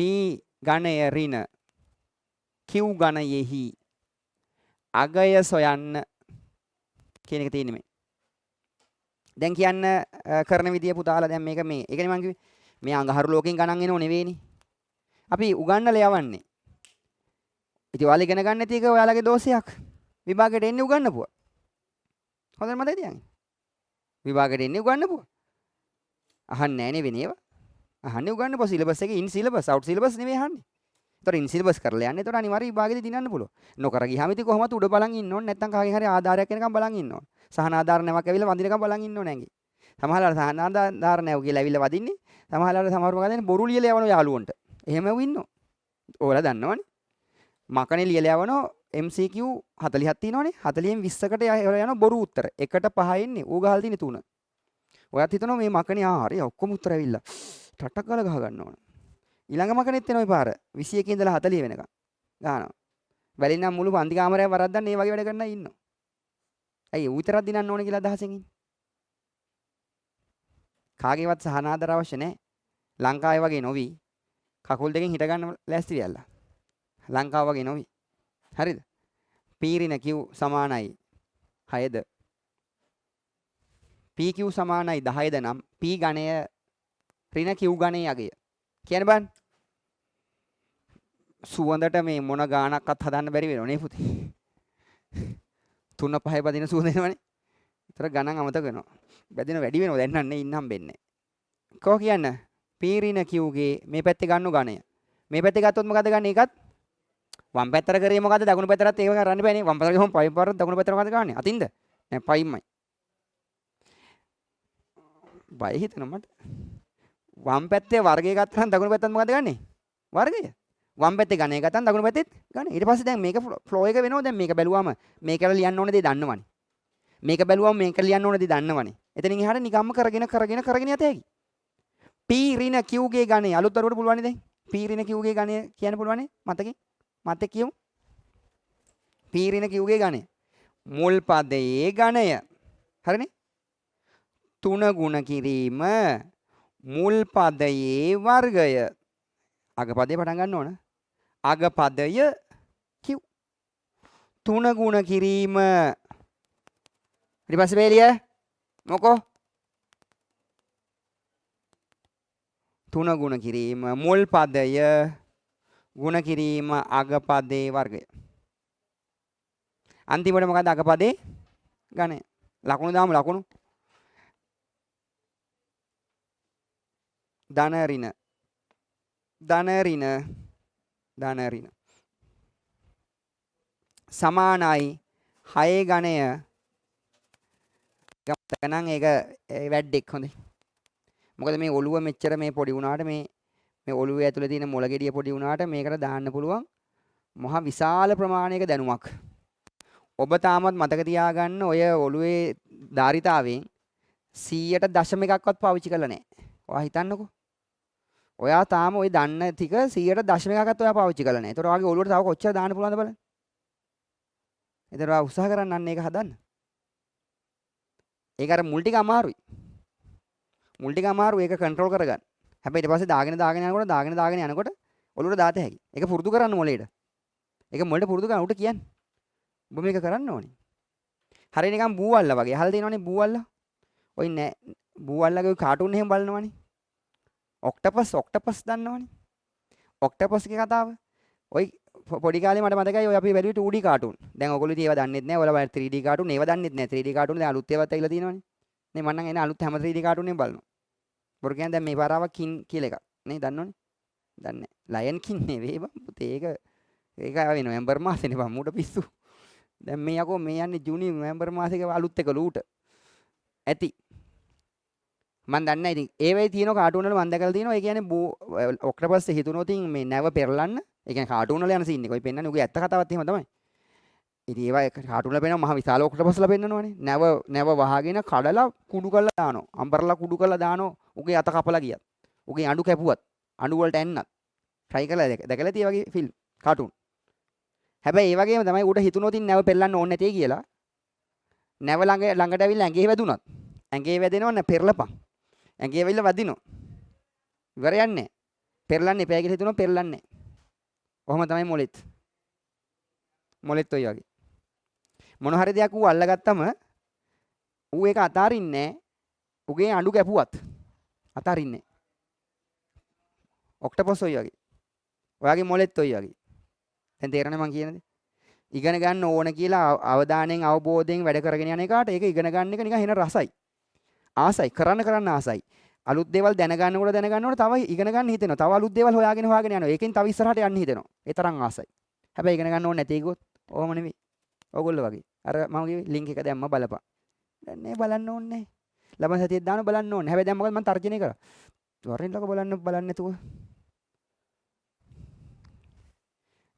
ඝණය ඍණ Q ඝණයෙහි අගය සොයන්න කියන එක තියෙන්නේ මේ. දැන් කියන්න කරන විදිය පුතාලා දැන් මේක මේ. ඒකනේ මං කිව්වේ. මේ අඟහරු ලෝකෙන් ගණන් එනව නෙවෙයිනේ. අපි උගන්නලා යවන්නේ. ඉතින් ඔයාලා ඉගෙන ගන්න නැති එක ඔයාලගේ දෝෂයක්. විභාගයට එන්නේ උගන්නපුවා. හොඳට මතක තියාගන්න. විභාගයට එන්නේ උගන්නපුවා. අහන්නේ නැහැ නේ වෙන ඒවා. අහන්නේ උගන්නපුවා සිලබස් එකේ ඉන් සිලබස් අවුට් සිලබස් නෙවෙයි අහන්නේ. ඒතර ඉන් සිලබස් කරලා යන්නේ. ඒතර අනිවාර්ය විභාගෙදි දිනන්න පුළුවන්. නොකර ගියාම ඉතින් කොහොමද උඩ බලන් ඉන්න ඕනේ. නැත්නම් කාගෙන් හරි ආධාරයක් එනකම් බලන් ඉන්න ඕනේ. සහන ආධාර නැවක් ඇවිල්ලා වදිනකම් බලන් ඉන්න ඕනේ ඇඟේ. සමහරවල් සහන ආධාර නැව කියලා ඇවිල්ලා වදින්නේ. සමහරවල් සමහරව ගන්නේ බොරු ලියලා යවන යාළුවන්ට. එහෙමව ඉන්නෝ. ඕලා දන්නවනේ. මකනේ ලියලා යවනෝ MCQ 40ක් තියෙනවනේ. 40න් 20කට යන බොරු උත්තර. එකට 5 ඉන්නේ. ඌ ගහලා තියෙන්නේ 3. ඔයත් හිතනවා මේ මකනේ හරි ඔක්කොම උත්තර ඇවිල්ලා. ටටක් ගාලා ගහ ගන්න ඕන. ඊළඟ මකනෙත් එන ওই පාර 21 ඉඳලා 40 වෙනකම් ගහනවා. වැලින් නම් මුළු පන්ති කාමරයක් වරද්දන්න මේ වගේ වැඩ කරන්න ඉන්නවා. ඇයි ඌ විතරක් දිනන්න ඕනේ කියලා අදහසෙන් ඉන්නේ. කාගේවත් සහනාදර අවශ්‍ය නැහැ. ලංකාවේ වගේ නොවි. කකුල් දෙකෙන් හිට ගන්න ලෑස්ති වෙයලා. ලංකාව වගේ නොවි. හරිද? පීරින Q සමානයි 6ද? PQ සමානයි 10ද නම් P ගණය ඍණ Q ගණයේ අගය. කියන්න බෑ. සුවඳට මේ මොන ගාණක්වත් හදන්න බැරි වෙනව නේ පුතේ. 3 5 බදින සුවඳ එනවනේ. ඒතර ගණන් අමතක වෙනවා. බැදින වැඩි වෙනවා දැන් නන්නේ ඉන්න හම්බෙන්නේ. කෝ කියන්න P ඍණ Q ගේ මේ පැත්තේ ගන්නු ගණය. මේ පැත්තේ ගත්තොත් මොකද ගන්න ඒකත් වම් පැත්තට කරේ මොකද දකුණු පැත්තටත් ඒක කරන්න බෑනේ. වම් පැත්තට ගිහම පයි පාරක් දකුණු පැත්තට මොකද ගන්නේ? අතින්ද? නෑ පයින්මයි. බය හිතෙනවා මට. වම් පැත්තේ වර්ගය ගත්තාම දකුණු පැත්තත් මොකද ගන්නෙ? වර්ගය. වම් පැත්තේ ගණය ගත්තාම දකුණු පැත්තෙත් ගන්න. ඊට පස්සේ දැන් මේක ෆ්ලෝ එක වෙනවා. දැන් මේක බැලුවාම මේකට ලියන්න ඕන දේ දන්නවනේ. මේක බැලුවාම මේක ලියන්න ඕන දේ දන්නවනේ. එතනින් එහාට නිකම්ම කරගෙන යත හැකි. P ඍණ Q ගේ ගණය අලුත් වරුවට පුළුවන් නේ දැන්. P ඍණ Q ගේ ගණය කියන්න පුළුවන් නේ මතකේ. මතක කියමු. P ඍණ Q ගේ ගණය. මුල් පදයේ ගණය. හරිනේ? 3 ගුණ කිරීම මුල් පදයේ වර්ගය. අග පදේ පටන් ගන්න ඕන. අග පදය Q. 3 ගුණ කිරීම ඊට පස්සේ බේලිය මොකෝ 3 ගුණ කිරීම මුල් පදය ගුණ කිරීම අග පදේ වර්ගය. අන්තිමට මොකද අග පදේ ගණය. ලකුණු දාමු ලකුණු. ධන ඍණ ධන ඍණ සමානයි 6 ගණය. ගමතකනම් ඒක වැඩෙක් හොඳයි. මොකද මේ ඔළුව මෙච්චර මේ පොඩි වුණාට මේ ඔළුවේ ඇතුලේ තියෙන මොළ ගෙඩිය පොඩි වුණාට මේකට දාන්න පුළුවන් මහා විශාල ප්‍රමාණයක දැනුමක්. ඔබ තාමත් මතක තියාගන්න ඔය ඔළුවේ ධාරිතාවෙන් 100ට දශම එකක්වත් පාවිච්චි කරලා නැහැ. ඔයා හිතන්නකෝ. ඔයා තාම ওই දන්න ටික 100ට දශම එකක්වත් ඔයා පාවිච්චි කරලා නැහැ. ඒතර ඔයාගේ ඔළුවට තව කොච්චර දාන්න පුළුවන්ද බලන්න. ඒතර ඔයා උත්සාහ කරන්න අන්න ඒක හදන්න. ඒක අර මුල් ටික අමාරුයි. මුල් ටික අමාරු ඒක කන්ට්‍රෝල් කරගන්න. හැබැයි ඊට පස්සේ දාගෙන යනකොට ඔළුවට දාත හැකි. ඒක පුරුදු කරන්න මොලේට. ඒක මොලේට පුරුදු කරන්න උට කියන්නේ. ඔබ මේක කරන්න ඕනේ. හරිය නිකන් බූවල්ලා වගේ. අහලා තියෙනවනේ බූවල්ලා. ඔය නෑ බූවල්ලාගේ ඔය කාටුන් එහෙම බලනවනේ. ඔක්ටපස් දන්නවනේ. ඔක්ටපස්ගේ කතාව. ඔය පොඩි කාලේ මට මතකයි ඔය අපි බැලුවේ 2D කාටුන්. දැන් ඔයගොල්ලෝ ඉතින් ඒවා දන්නෙත් නෑ. ඔයාලා 3D කාටුන් ඒවා දන්නෙත් නෑ. 3D කාටුන් දැන් අලුත් ඒවාත් ඇවිල්ලා තියෙනවනේ. නේ මම නම් එන අලුත් හැම 3D කාටුන් එකම බලනවා. බොරු කියන්නේ දැන් මේ පාරාවක් කින් කියලා එකක්. නේ දන්නවනේ. දන්නේ නෑ. ලයන් කින් නෙවෙයි බං පුතේ. ඒක ආවේ නොවැම්බර් මාසෙනේ බං මූට පිස්සු. දැන් මේ යකෝ මේ යන්නේ ජූනි නොවැම්බර් මාසෙක අලුත් එක ලූට. ඇති. මම දන්නේ නැහැ ඉතින් ඒ වෙයි තියෙන කාටුන් වල මම දැකලා තියෙනවා. ඒ කියන්නේ ඔක්ටෝපස් හිතුනොත් මේ නැව පෙරලන්න. ඒ කියන්නේ කාටුන් වල යන සීන් එක. ඔය පෙන්නන්නේ උගේ ඇත්ත කතාවත් එහෙම තමයි. ඉතින් ඒවා කාටුන් වල පෙන්නන මහ විශාල ඔක්ටෝපස්ලා පෙන්නනවනේ. නැව වහගෙන කඩලා කුඩු කරලා දානවා. අම්බරලා කුඩු කරලා දානවා. උගේ අත කපලා ගියත්. උගේ අඬු කැපුවත්. අඬු වලට එන්නත්. try කරලා දැකලා තියෙ වගේ ෆිල්ම් කාටුන්. හැබැයි ඒ වගේම තමයි උඩ හිතුනොත් නැව පෙරලන්න ඕනේ නැtei කියලා. නැව ළඟට ඇවිල්ලා ඇඟේ වැදුනත්. ඇඟේ වැදෙනව නැ පෙරලපන්. ඇඟේ ඇවිල්ලා වදිනවා. ඉවර යන්නේ. පෙරලන්නේ එපා කියලා හිතුනොත් පෙරලන්නේ. ඔහොම තමයි මොලෙත්. මොලෙත් ඔය වගේ. මොන හරි දෙයක් ඌ අල්ලගත්තම ඌ ඒක අතාරින්නේ නැහැ. උගේ අඬු කැපුවත් අතාරින්නේ නැහැ. ඔක්ටෝපස් ඔය වගේ. ඔයාගේ මොලෙත් ඔය වගේ. දැන් තේරෙනවද මං කියන්නේ? ඉගෙන ගන්න ඕන කියලා අවධානයෙන් අවබෝධයෙන් වැඩ කරගෙන යන එකට ඒක ඉගෙන ගන්න එක නිකන් වෙන රසයි. ආසයි කරන්න ආසයි. අලුත් දේවල් දැනගන්නකොට තව ඉගෙන ගන්න හිතෙනවා. තව අලුත් දේවල් හොයාගෙන යනවා. ඒකෙන් තව ඉස්සරහට යන්න හිතෙනවා. ඒ තරම් ආසයි. හැබැයි ඉගෙන ගන්න ඕනේ නැති ගොත් ඕම නෙවෙයි. ඕගොල්ලෝ වගේ. අර මම කිව්වේ ලින්ක් එක දැම්ම බලපන්. දැන් නේ බලන්න ඕනේ. ලබන සතියේ දාන බලන්න ඕනේ. හැබැයි දැන් මොකද මම තර්ජනය කරා. වරෙන් ලක බලන්න නැතුව.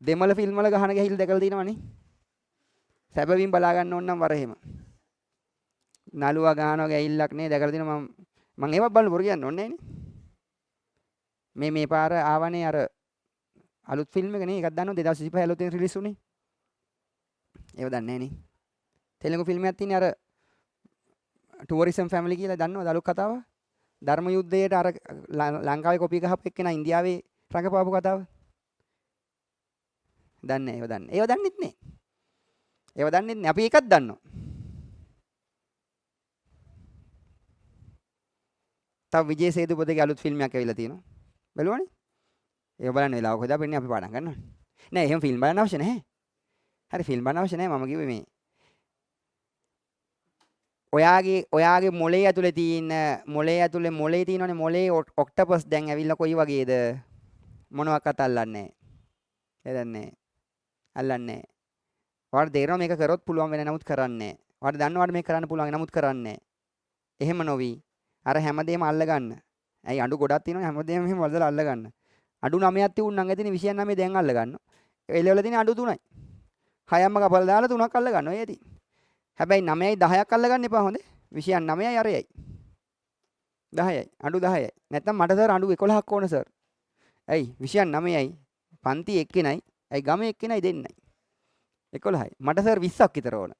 දෙමළ ෆිල්ම් වල ගහන ගැහිල් දැකලා තියෙනවනේ. සැබවින් බලා ගන්න ඕන නම් වර එහෙම. නළුවා ගහනවා ගැහිල්ලක් නේ දැකලා තියෙනවා මම ඒවත් බලන්න බොරු කියන්න ඕනේ නෑනේ. මේ පාර ආවනේ අර අලුත් ෆිල්ම් එක නේ. එකක් දන්නවද 2025 අලුතෙන් රිලීස් වුනේ. ඒව දන්නේ නෑනේ. තෙලුගු ෆිල්ම් එකක් තියෙන්නේ අර ටුවරිසම් ෆැමිලි කියලා දන්නවද අලුත් කතාව? ධර්ම යුද්ධයට අර ලංකාවේ කොපි ගහපු එක්කෙනා ඉන්දියාවේ රඟපාපු කතාව. දන්නේ ඒව දන්නේ. ඒව දන්නෙත් නේ. ඒව දන්නෙත් නේ. අපි එකක් දන්නවා. තව විජේ සේතුපතගේ අලුත් ෆිල්ම් එකක් ඇවිල්ලා තියෙනවා. බලුවනේ? ඒක බලන්න වෙලාවක හොදා පෙන්නේ අපි පාඩම් කරනවා. නෑ එහෙම ෆිල්ම් බලන්න අවශ්‍ය නැහැ. හරි ෆිල්ම් බලන්න අවශ්‍ය නැහැ. මම කිව්වේ මේ ඔයාගේ මොලේ ඇතුලේ තියෙන මොලේ තියෙනවනේ මොලේ ඔක්ටොපස් දැන් ඇවිල්ලා කොයි වගේද? මොනවාක්වත් අල්ලන්නේ නැහැ. එදන්නේ. අල්ලන්නේ නැහැ. ඔයාලට තේරෙනවා මේක කරොත් පුළුවන් වෙන නමුත් කරන්නේ නැහැ. ඔයාලට දන්නවද මේක කරන්න පුළුවන් නමුත් කරන්නේ නැහැ. එහෙම නොවි. අර හැමදේම අල්ල ගන්න. ඇයි අඬු ගොඩක් තියෙනවනේ හැමදේම මෙහෙම වලදලා අල්ල ගන්න. අඬු 9ක් තියුණා නම් ඇතිනේ 29 දැන් අල්ල ගන්නවා. එළවල තියෙන අඬු 3යි. 6ක්ම කපලා දාලා 3ක් අල්ල ගන්නවා. ඒ ඇති. හැබැයි 9යි 10ක් අල්ල ගන්න එපා හොඳේ. 29යි අරයයි. 10යි. අඬු 10යි. නැත්නම් මට සර් අඬු 11ක් ඕන සර්. ඇයි 29යි. පන්ති එක්කෙනයි. ඇයි ගමේ එක්කෙනයි දෙන්නයි. 11යි. මට සර් 20ක් විතර ඕන.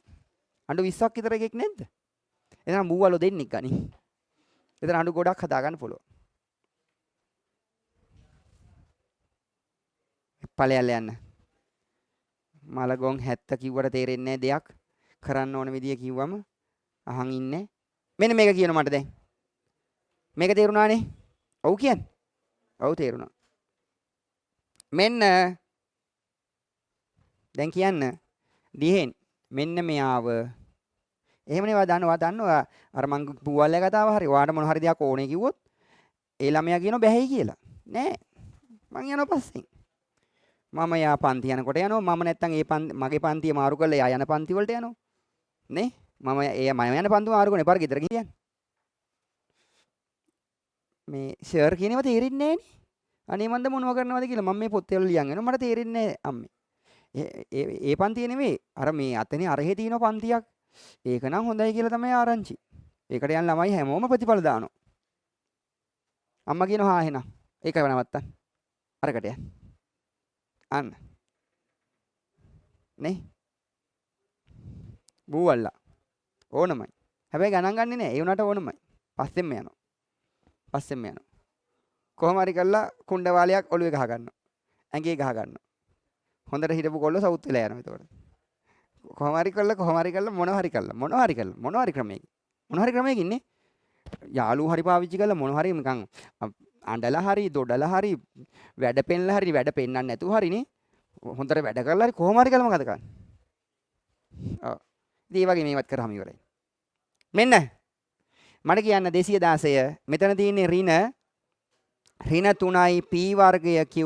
අඬු 20ක් විතර එකෙක් නැද්ද? එහෙනම් මූවලෝ දෙන්නෙක් ගනි. එතන අඬු ගොඩක් හදා ගන්න පුළුවන්. ඵලයල් යන්න. මලගොන් 70 කිව්වට තේරෙන්නේ නැහැ දෙයක්. කරන්න ඕන විදිය කිව්වම අහන් ඉන්නේ. මෙන්න මේක කියන මට දැන්. මේක තේරුණානේ? ඔව් කියන්නේ. ඔව් තේරුණා. මෙන්න දැන් කියන්න දිහෙන් මෙන්න මෙයාව එහෙමනේ දන්නවා අර මං පුවල්ලේ කතාව හරි ඔයාට මොන හරි දෙයක් ඕනේ කිව්වොත් ඒ ළමයා කියනවා බැහැයි කියලා නෑ මං යනවා පස්සෙන් මම යා පන්ති යනකොට යනවා මම නැත්තම් මගේ පන්තිය මාරු කරලා එයා යන පන්ති වලට යනවා නේ මම යන පන්ති මාරු කරන එපාර ගෙදර ගියන් මේ ෂෙයාර් කියනේව තේරෙන්නේ නෑනේ අනේ මන්ද මොනව කරනවද කියලා මම මේ පොතේ වල ලියන් වෙනවා මට තේරෙන්නේ නෑ අම්මේ ඒ පන්තිය නෙමෙයි අර මේ අතනේ අරහෙ තියෙන පන්තියක් ඒක නම් හොඳයි කියලා තමයි ආරංචි. ඒකට යන ළමයි හැමෝම ප්‍රතිඵල දානවා. අම්මා කියනවා හා එහෙනම් ඒක නවත්තන්න. අරකට යන්න. අන්න. නේ? බූවල්ලා. ඕනමයි. හැබැයි ගණන් ගන්නෙ නෑ. ඒ උනාට ඕනමයි. පස්සෙන්ම යනවා. කොහොම හරි කරලා කුණ්ඩ වාලයක් ඔළුවේ ගහ ගන්නවා. ඇඟේ ගහ ගන්නවා. හොඳට හිටපු කොල්ල සවුත් වෙලා යනවා එතකොට. කොහොම හරි කරලා මොනවා හරි ක්‍රමයකින් ඉන්නේ යාළුවෝ හරි පාවිච්චි කරලා මොනවා හරි නිකන් අඬලා හරි දොඩලා හරි වැඩ පෙන්නලා හරි වැඩ පෙන්නන්න නැතුව හරිනේ හොඳට වැඩ කරලා හරි කොහොම හරි කරලා මොකද කරන්නේ ඔව් ඉතින් ඒ වගේ මේවත් කරාම ඉවරයි මෙන්න මට කියන්න 216 මෙතන තියෙන්නේ ඍණ 3යි p වර්ගය q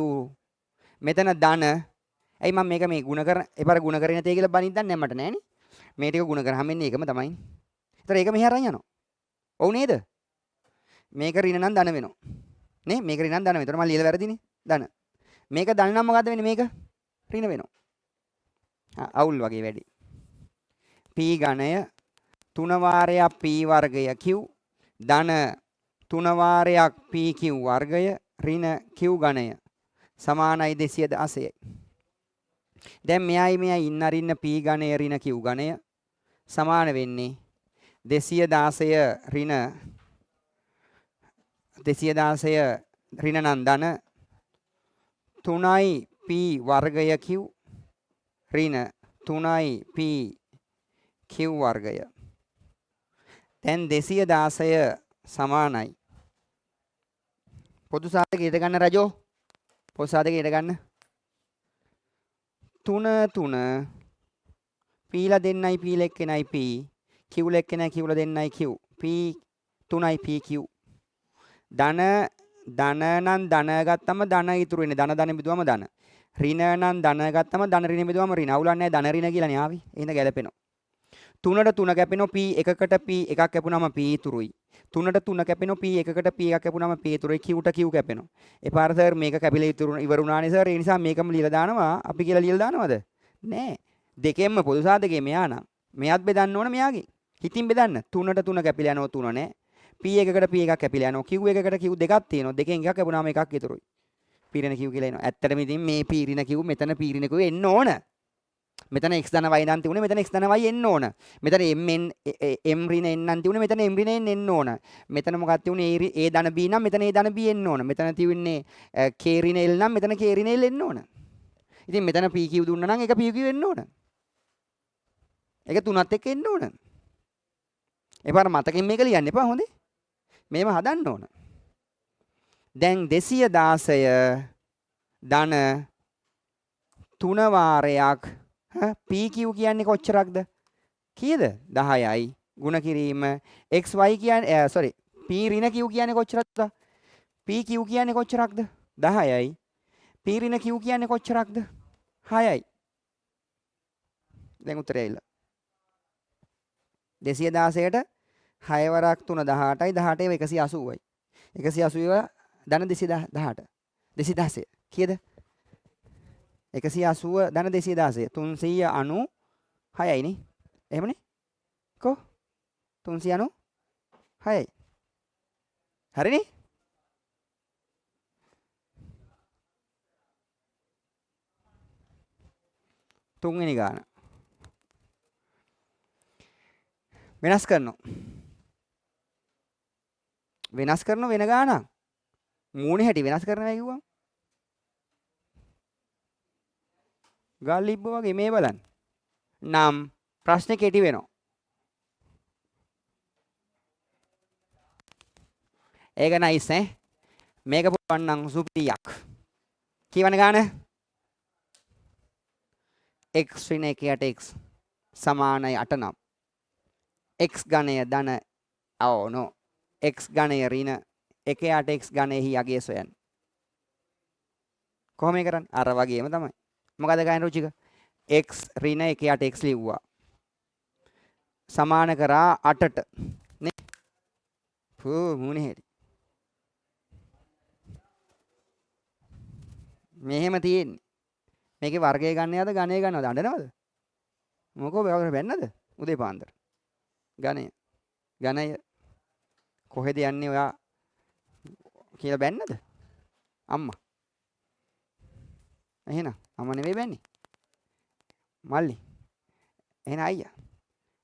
මෙතන ධන ඇයි මම මේ ಗುಣ කරන එපාර ಗುಣ කරේ නැතේ කියලා බනින්න දන්නේ මට නෑනේ. මේ ටික ಗುಣ කරාම එන්නේ ඒකම තමයි. ඒතර ඒක මෙහි අරන් යනවා. ඔව් නේද? මේක ඍණ නම් ධන වෙනවා. නේ? මේක ඍණ නම් ධන වෙනවා. ඒතර මම ලියලා වැරදිනේ. ධන. මේක ධන නම් මොකද්ද වෙන්නේ මේක? ඍණ වෙනවා. අවුල් වගේ වැඩි. p ඝණය 3 වාරයක් p වර්ගය q ධන 3 වාරයක් pq වර්ගය ඍණ q ඝණය සමානයි 216යි. දැන් මෙයයි ඉන්න අරින්න p ඝණය ඍණ q ඝණය සමාන වෙන්නේ 216 ඍණ නම් ධන 3යි p වර්ගය q ඍණ 3යි p q වර්ගය දැන් 216 සමානයි පොදු සාධකය ඉද ගන්න රජෝ පොදු සාධකය ඉද ගන්න 3 p ලා දෙන්නයි p ලා එක්කෙනයි p q ලා එක්කෙනයි q ලා දෙන්නයි q p 3යි pq ධන නම් ධන ගත්තම ධන ඉතුරු වෙන්නේ. ධන බෙදුවම ධන. ඍණ නම් ධන ගත්තම ධන ඍණ බෙදුවම ඍණ. අවුලන්නේ ධන ඍණ කියලානේ ආවේ. එහෙනම් ගැලපෙනවා. 3ට 3 කැපෙනවා p එකකට p එකක් කැපුණාම p ඉතුරුයි. 3ට 3 කැපෙනවා p එකකට p එකක් කැපුණාම p ඉතුරුයි. q ට q කැපෙනවා. එපාර සර් මේක කැපිලා ඉවර වුණානේ සර්. ඒ නිසා මේකම ලියලා දානවා. අපි කියලා ලියලා දානවද? නෑ. දෙකෙන්ම පොදු සාධකේ මෙයා නම්. මෙයාත් බෙදන්න ඕන මෙයාගේ. හිතින් බෙදන්න. 3ට 3 කැපිලා යනවා 3 නෑ. p එකකට p එකක් කැපිලා යනවා. q එකකට q දෙකක් තියෙනවා. දෙකෙන් එකක් කැපුණාම එකක් ඉතුරුයි. පීරණ q කියලා එනවා. ඇත්තටම ඉතින් මේ පීරණ q මෙතන පීරණ q එන්න ඕන. මෙතන x ධන y නම් තිබුණේ මෙතන x ධන y එන්න ඕන. මෙතන m ඍණ n නම් තිබුණේ මෙතන m ඍණ n එන්න ඕන. මෙතන මොකක්ද තිබුණේ a ධන b නම් මෙතන a ධන b එන්න ඕන. මෙතන තිබුණේ k ඍණ l නම් මෙතන k ඍණ l එන්න ඕන. ඉතින් මෙතන pq දුන්නා නම් එක pq එන්න ඕන. ඒක තුනත් එක්ක එන්න ඕන. එපාර මතකෙන් මේක ලියන්න එපා හොඳේ. මේව හදන්න ඕන. දැන් 216 ධන 3 වාරයක් PQ කියන්නේ කොච්චරක්ද? කීයද? 10යි. ගුණ කිරීම XY කියන්නේ sorry P ඍණ Q කියන්නේ කොච්චරක්ද? PQ කියන්නේ කොච්චරක්ද? 10යි. P ඍණ Q කියන්නේ කොච්චරක්ද? 6යි. දැන් උත්තරය ඇවිල්ලා. 216ට 6 වරක් 3 18යි 18 180යි. 180 ධන 218. 216 කීයද? 180 ධන 216 396යි නේ. එහෙමනේ. කො 396යි. හරිනේ? තුන්වෙනි ගාන. වෙනස් කරනවා. වෙනස් කරන වෙන ගානක්. මූණේ හැටි වෙනස් කරනවා කිව්වම. ගල් ලිබ්බ වගේ මේ බලන්න. නම් ප්‍රශ්නේ කෙටි වෙනවා. ඒක නයිස් නේ. මේක පුළුවන් නම් සුපිරියක්. කීවන ගාන? x ඍණ 1යට x සමානයි 8 නම් x ඝණය ධන no x ඝණය ඍණ 1යට x ඝණයෙහි යගේ සොයන්න. කොහොම මේ කරන්නේ? අර වගේම තමයි. මොකද ගායන රුචික? x ඍණ 1යට x ලිව්වා. සමාන කරා 8ට නේ. මුනේ හැටි. මෙහෙම තියෙන්නේ. මේකේ වර්ගය ගන්න යද ඝණය ගන්නවද? අඬනවද? මොකෝ බැන්නද? උදේ පාන්දර. ඝණය කොහෙද යන්නේ ඔයා කියලා බැන්නද? අම්මා. එහෙනම් අම්මා නෙවෙයි බැන්නේ. මල්ලි. එහෙනම් අයියා.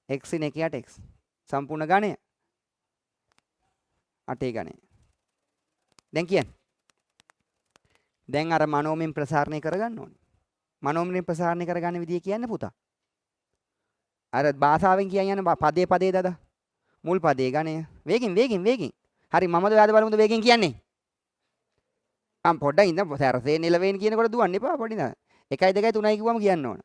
x නේ 1යට x. සම්පූර්ණ ඝණය. 8 ඝණය. දැන් කියන්න. දැන් අර මනෝමයෙන් ප්‍රසාරණය කරගන්න ඕනේ. මනෝමයෙන් ප්‍රසාරණය කරගන්න විදිය කියන්නේ පුතා. අර භාෂාවෙන් කියන්න පදේ දද. මුල් පදේ ඝණය. වේගින්. හරි මමද ඔයාද බලමුද වේගෙන් කියන්නේ. පොඩ්ඩක් ඉඳන් සැරසේ නිලවෙන් කියනකොට දුවන්න එපා පොඩි නේද. 1 2 3යි කිව්වම කියන්න ඕන.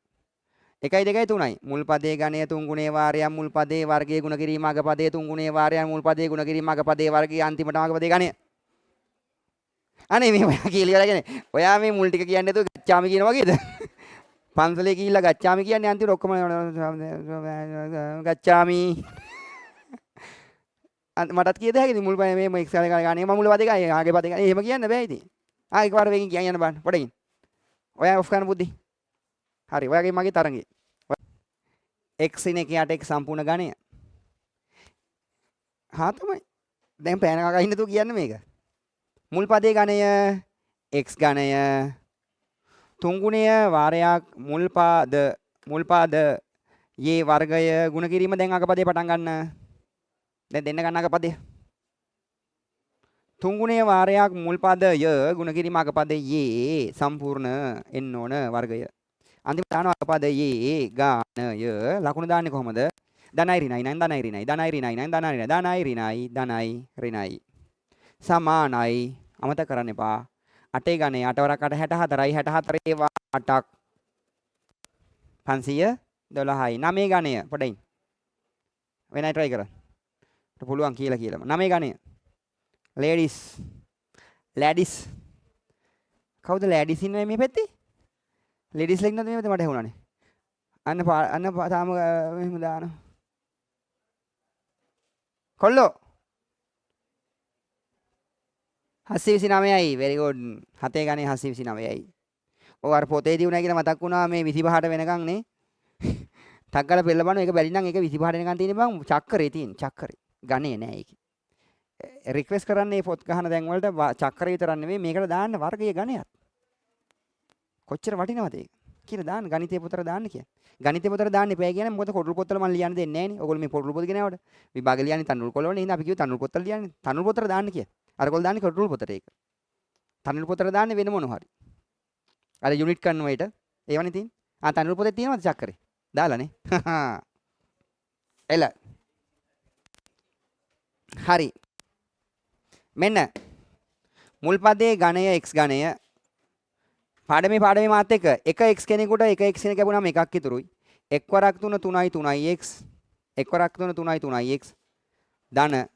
1 2 3යි. මුල් පදේ ඝණය තුන් ගුණේ වාරයක් මුල් පදේ වර්ගයේ ගුණ කිරීම අග පදේ තුන් ගුණේ වාරයක් මුල් පදේ ගුණ කිරීම අග පදේ වර්ගයේ අන්තිමට අග පදේ ඝණය. අනේ මේ ඔයා කියලා ඉවරගෙන ඔයා මේ මුල් ටික කියන්නේ නැතුව ගච්ඡාමි කියන වගේද? පන්සලේ ගිහිල්ලා ගච්ඡාමි කියන්නේ අන්තිමට ඔක්කොම ගච්ඡාමි. මටත් කියද හැකිද මුල් පදේ මේ එක්ස් ගානේ මම මුල් පදේ ගානේ ආගේ පදේ ගානේ එහෙම කියන්න බෑ ඉතින්. එකපාර වෙකින් කියන්න යන්න බලන්න පොඩකින්. ඔයා ඔෆ් කරන බුද්ධි. හරි ඔයාගේ මගේ තරංගේ. x නේ 1යට x සම්පූර්ණ ඝණය. හා තමයි. දැන් පෑන කකා ඉන්න තු කියන්නේ මේක. මුල් පදේ ඝණය x ඝණය තුන් ගුණය වාරයක් මුල් පාද යේ වර්ගය ගුණ කිරීම දැන් අග පදේ පටන් ගන්න. දැන් දෙන්න ගන්න අග පදේ. තුන් ගුණය වාරයක් මුල් පදය ගුණ කිරීම අග පදයේ සම්පූර්ණ එන්න ඕන වර්ගය. අන්තිමට දානවා අග පදයේ ගාණය ලකුණු දාන්නේ කොහමද? ධනයි ඍණයි සමානයි අමතක කරන්න එපා. 8 ඝණය 8 වරක් 8 64යි 64 ඒවා 8ක් 512යි 9 ඝණය පොඩ්ඩයි වෙනයි try කරන්න. පුළුවන් කියලාම 9 ඝණය ladies ladies කවුද ladies ඉන්නේ මේ පැත්තේ ladies ලා ඉන්නවද මේ පැත්තේ මට ඇහුණානේ අන්න තාම මෙහෙම දානවා කොල්ලෝ 729යි very good 7 ගණේ 729යි ඔය අර පොතේදී උනා කියලා මතක් වුණා මේ 25ට වෙනකන් නේ ටක්කල පෙළ බලන එක බැරි නම් ඒක 25ට වෙනකන් තියෙන බං චක්කරේ තියෙන චක්කරේ ගණේ නෑ ඒකේ රික්වෙස්ට් කරන්නේ මේ පොත් ගහන දැන් වලට චක්කරේ විතරක් නෙවෙයි මේකට දාන්න වර්ගයේ ගණයක් කොච්චර වටිනවද ඒක කියලා දාන්න ගණිතේ පොතට දාන්න කියන්නේ ගණිතේ පොතට දාන්න එපා කියන්නේ මොකද කොටුල් පොත්වල මම ලියන්න දෙන්නේ නෑනේ ඔයගොල්ලෝ මේ කොටුල් පොත ගෙනාවට විභාග ලියන්නේ තනුල් කොළවනේ ඉතින් අපි කිව්ව තනුල් පොතට ලියන්නේ තනුල් පොතට දාන්න කියලා අරගොල්ලෝ දාන්නේ කොටුල් පොතට ඒක තනුල් පොතට දාන්නේ වෙන මොනවා හරි අර යුනිට් කන්වර්ටර් ඒවනේ තියෙන්නේ තනුල් පොතේ තියෙනවද චක්කරේ දාලානේ එල හරි මෙන්න මුල් පදයේ ගණය x ගණය පාඩමේ මාත් එක x කෙනෙකුට එක x කෙනෙක් ලැබුණාම එකක් ඉතුරුයි එක් වරක් 3 3යි 3යි x එක් වරක් 3 3යි 3යි x ධන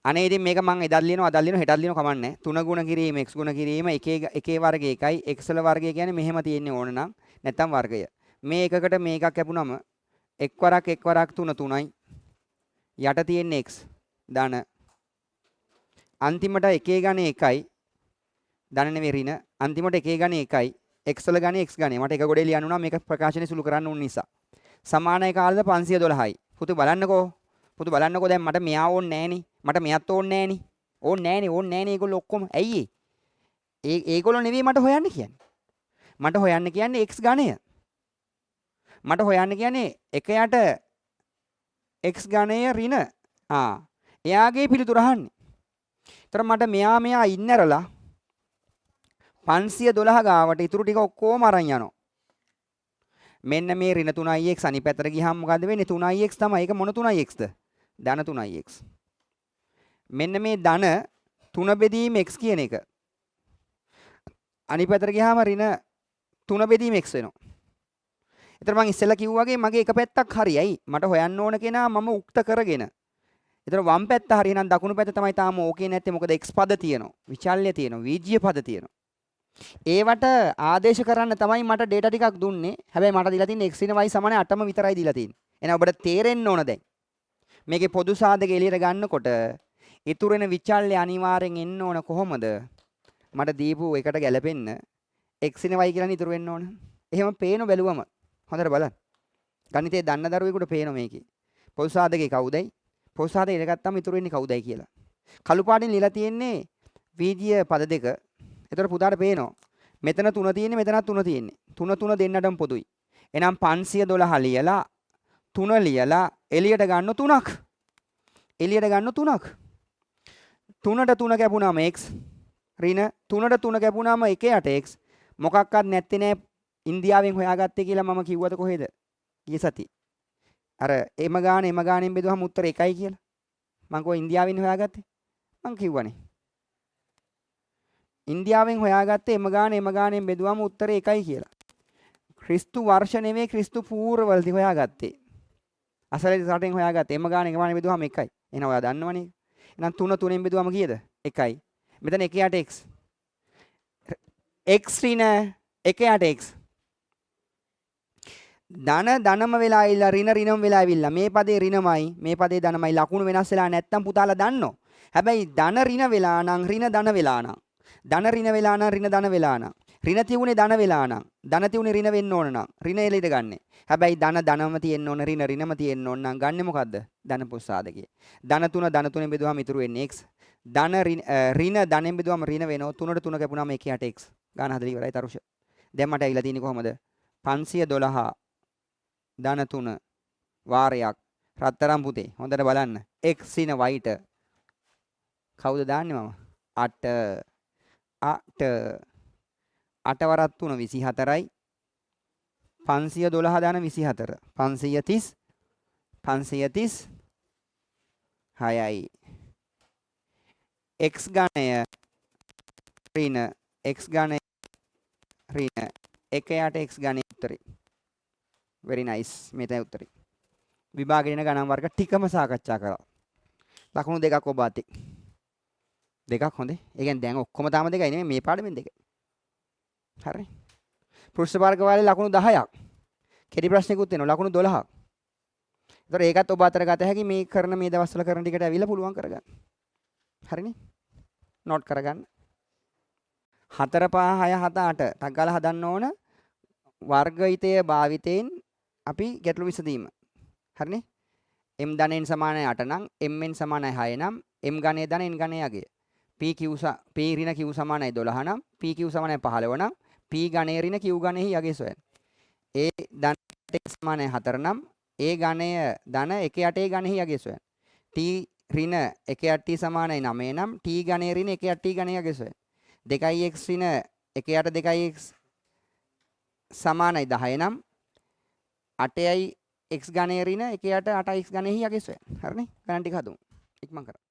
අනේ ඉතින් මේක මම එදත් ලියනවා අදත් ලියනවා හෙටත් ලියනවා කමන්නේ 3 ගුණ කිරීම x ගුණ කිරීම එකේ වර්ගය එකයි x වල වර්ගය කියන්නේ මෙහෙම තියෙන්නේ ඕන නම් නැත්තම් වර්ගය මේ එකකට මේකක් ලැබුණාම එක් වරක් 3 3යි යට තියෙන්නේ x ධන අන්තිමට එකේ ගණේ එකයි ධන නෙවෙයි ඍණ අන්තිමට එකේ ගණේ එකයි x වල ගණේ x ගණේ මට එක ගොඩේ ලියන්න උනා මේක ප්‍රකාශනය සුළු කරන්න උන් නිසා සමානයි කාලද 512යි පුතු බලන්නකෝ දැන් මට මෙයා ඕනේ නෑනේ මට මෙයාත් ඕනේ නෑනේ ඒගොල්ලෝ ඔක්කොම ඇයි ඒගොල්ලෝ නෙවෙයි මට හොයන්න කියන්නේ x ගණය මට හොයන්න කියන්නේ එක යට x ගණය ඍණ එයාගේ පිළිතුර අහන්නේ. ඒතර මට මෙයා ඉන්නරලා 512 ගාවට ඉතුරු ටික ඔක්කොම අරන් යනවා. මෙන්න මේ ඍණ 3x අනිත් පැත්තට ගියාම මොකද වෙන්නේ 3x තමයි. ඒක මොන 3xද? ධන 3x. මෙන්න මේ ධන 3 බෙදීම x කියන එක. අනිත් පැත්තට ගියාම ඍණ 3 බෙදීම x වෙනවා. ඒතර මම ඉස්සෙල්ලා කිව්වා වගේ මගේ එක පැත්තක් හරියයි. මට හොයන්න ඕන කෙනා මම උක්ත කරගෙන. ඒතර වම් පැත්ත හරියනම් දකුණු පැත්ත තමයි තාම ඕකේ නැත්තේ. මොකද x පද තියෙනවා. විචල්්‍ය තියෙනවා. වීජ්‍ය පද තියෙනවා. ඒවට ආදේශ කරන්න තමයි මට data ටිකක් දුන්නේ. හැබැයි මට දීලා තියෙන්නේ x y සමාන 8ම විතරයි දීලා තියෙන්නේ. එහෙනම් ඔබට තේරෙන්න ඕන දැන්. මේකේ පොදු සාධක එළියට ගන්නකොට ඉතුරු වෙන විචල්්‍ය අනිවාර්යෙන් එන්න ඕන කොහොමද? මට දීපු එකට ගැලපෙන්න x y කියලා ඉතුරු වෙන්න ඕන. එහෙම පේන බැලුවම හොඳට බලන්න. ගණිතේ දන්න දරුවෙකුට පේනවා මේකේ. පොදු සාධකේ කවුදයි? පොදු සාධකේ ඉර ගත්තාම ඉතුරු වෙන්නේ කවුදයි කියලා. කළු පාටින් ලියලා තියෙන්නේ වීජීය පද දෙක. ඒතර පුතාට පේනවා. මෙතන 3 තියෙන්නේ මෙතනත් 3 තියෙන්නේ. 3 දෙන්නටම පොදුයි. එහෙනම් 512 ලියලා 3 ලියලා එළියට ගන්න 3ක්. එළියට ගන්න 3ක්. 3ට 3 කැපුණාම x ඍණ 3ට 3 කැපුණාම 1 යට x මොකක්වත් නැත්තේ නෑ. ඉන්දියාවෙන් හොයාගත්තේ කියලා මම කිව්වද කොහෙද? ඊයේ සති. අර එම ගානෙන් බෙදුවම උත්තර 1යි කියලා. මම කොහේ ඉන්දියාවෙන් හොයාගත්තේ? මම කිව්වනේ. ඉන්දියාවෙන් හොයාගත්තේ එම ගානෙන් බෙදුවම උත්තරේ 1යි කියලා. ක්‍රිස්තු වර්ෂ නෙමෙයි ක්‍රිස්තු පූර්වවලදී හොයාගත්තේ. අසලේ රටෙන් හොයාගත්තේ එම ගානෙන් බෙදුවම 1යි. එහෙනම් ඔයා දන්නවනේ. එහෙනම් 3 3ෙන් බෙදුවම කීයද? 1යි. මෙතන 1 යට x. x ඍණ 1 යට x. ධනම වෙලා ආවිල්ලා ඍණම වෙලා ආවිල්ලා මේ පදේ ඍණමයි මේ පදේ ධනමයි ලකුණු වෙනස් වෙලා නැත්තම් පුතාලා දන්නෝ. හැබැයි ධන ඍණ වෙලා නම් ඍණ ධන වෙලා නම් ධන ඍණ වෙලා නම් ඍණ ධන වෙලා නම් ඍණ තියුනේ ධන වෙලා නම් ධන තියුනේ ඍණ වෙන්න ඕන නම් ඍණ එළියට ගන්නෙ. හැබැයි ධනම තියෙන්න ඕන ඍණ ඍණම තියෙන්න ඕන නම් ගන්නෙ මොකද්ද? ධන පුස්සාදකේ. ධන 3 බෙදුවාම ඉතුරු වෙන්නේ x. ධන ඍණ ධනෙන් බෙදුවාම ඍණ වෙනවා. 3ට 3 කැපුණාම 1 යට x. ගාන හදලා ඉවරයි තරුෂ. දැන් මට ඇවිල්ලා තියෙන්නේ කොහමද? 512 ධන 3 වාරයක් රත්තරන් පුතේ හොඳට බලන්න x සින y ට කවුද දාන්නේ මම 8 වරක් 3 24යි 512 ධන 24 530යි x ගණය ඍණ x ගණය ඍණ 1 යට x ගණය උත්තරේ very nice මේ තමයි උත්තරේ. විභාගයේ එන ගණන් වර්ග ටිකම සාකච්ඡා කරා. ලකුණු දෙකක් ඔබ අතේ. දෙකක් හොඳේ. ඒ කියන්නේ දැන් ඔක්කොම තාම දෙකයි නෙමෙයි මේ පාඩමෙන් දෙකයි. හරි. පෘෂ්ඨ වර්ග වාලේ ලකුණු 10ක්. කෙටි ප්‍රශ්නිකුත් වෙනවා ලකුණු 12ක්. ඒතර ඒකත් ඔබ අතර ගත හැකි මේ කරන මේ දවස්වල කරන ටිකට ඇවිල්ලා පුළුවන් කරගන්න. හරිනේ? නෝට් කරගන්න. 4 5 6 7 8 ටක් ගාලා හදන්න ඕන වර්ගිතය භාවිතයෙන් අපි ගැටළු විසඳීම. හරිනේ? m ධනෙන් සමානයි 8 නම් m n සමානයි 6 නම් m ඝනය ධන n ඝනය අගය. p q p ඍණ q සමානයි 12 නම් p q සමානයි 15 නම් p ඝනය ඍණ q ඝනයෙහි අගය සොයන්න. a ධන සමානයි 4 නම් a ඝනය ධන 1 8 ඝනයෙහි අගය සොයන්න. t ඍණ 1 8 සමානයි 9 නම් t ඝනය ඍණ 1 8 ඝනය අගය සොයන්න. 2x ඍණ 1 8 2x සමානයි 10 නම් 8යි x ඝනය ඍණ 1 8 8x ඝනයෙහි අගය සොයන්න. හරිනේ? ගණන් ටික හදමු. ඉක්මන් කරමු.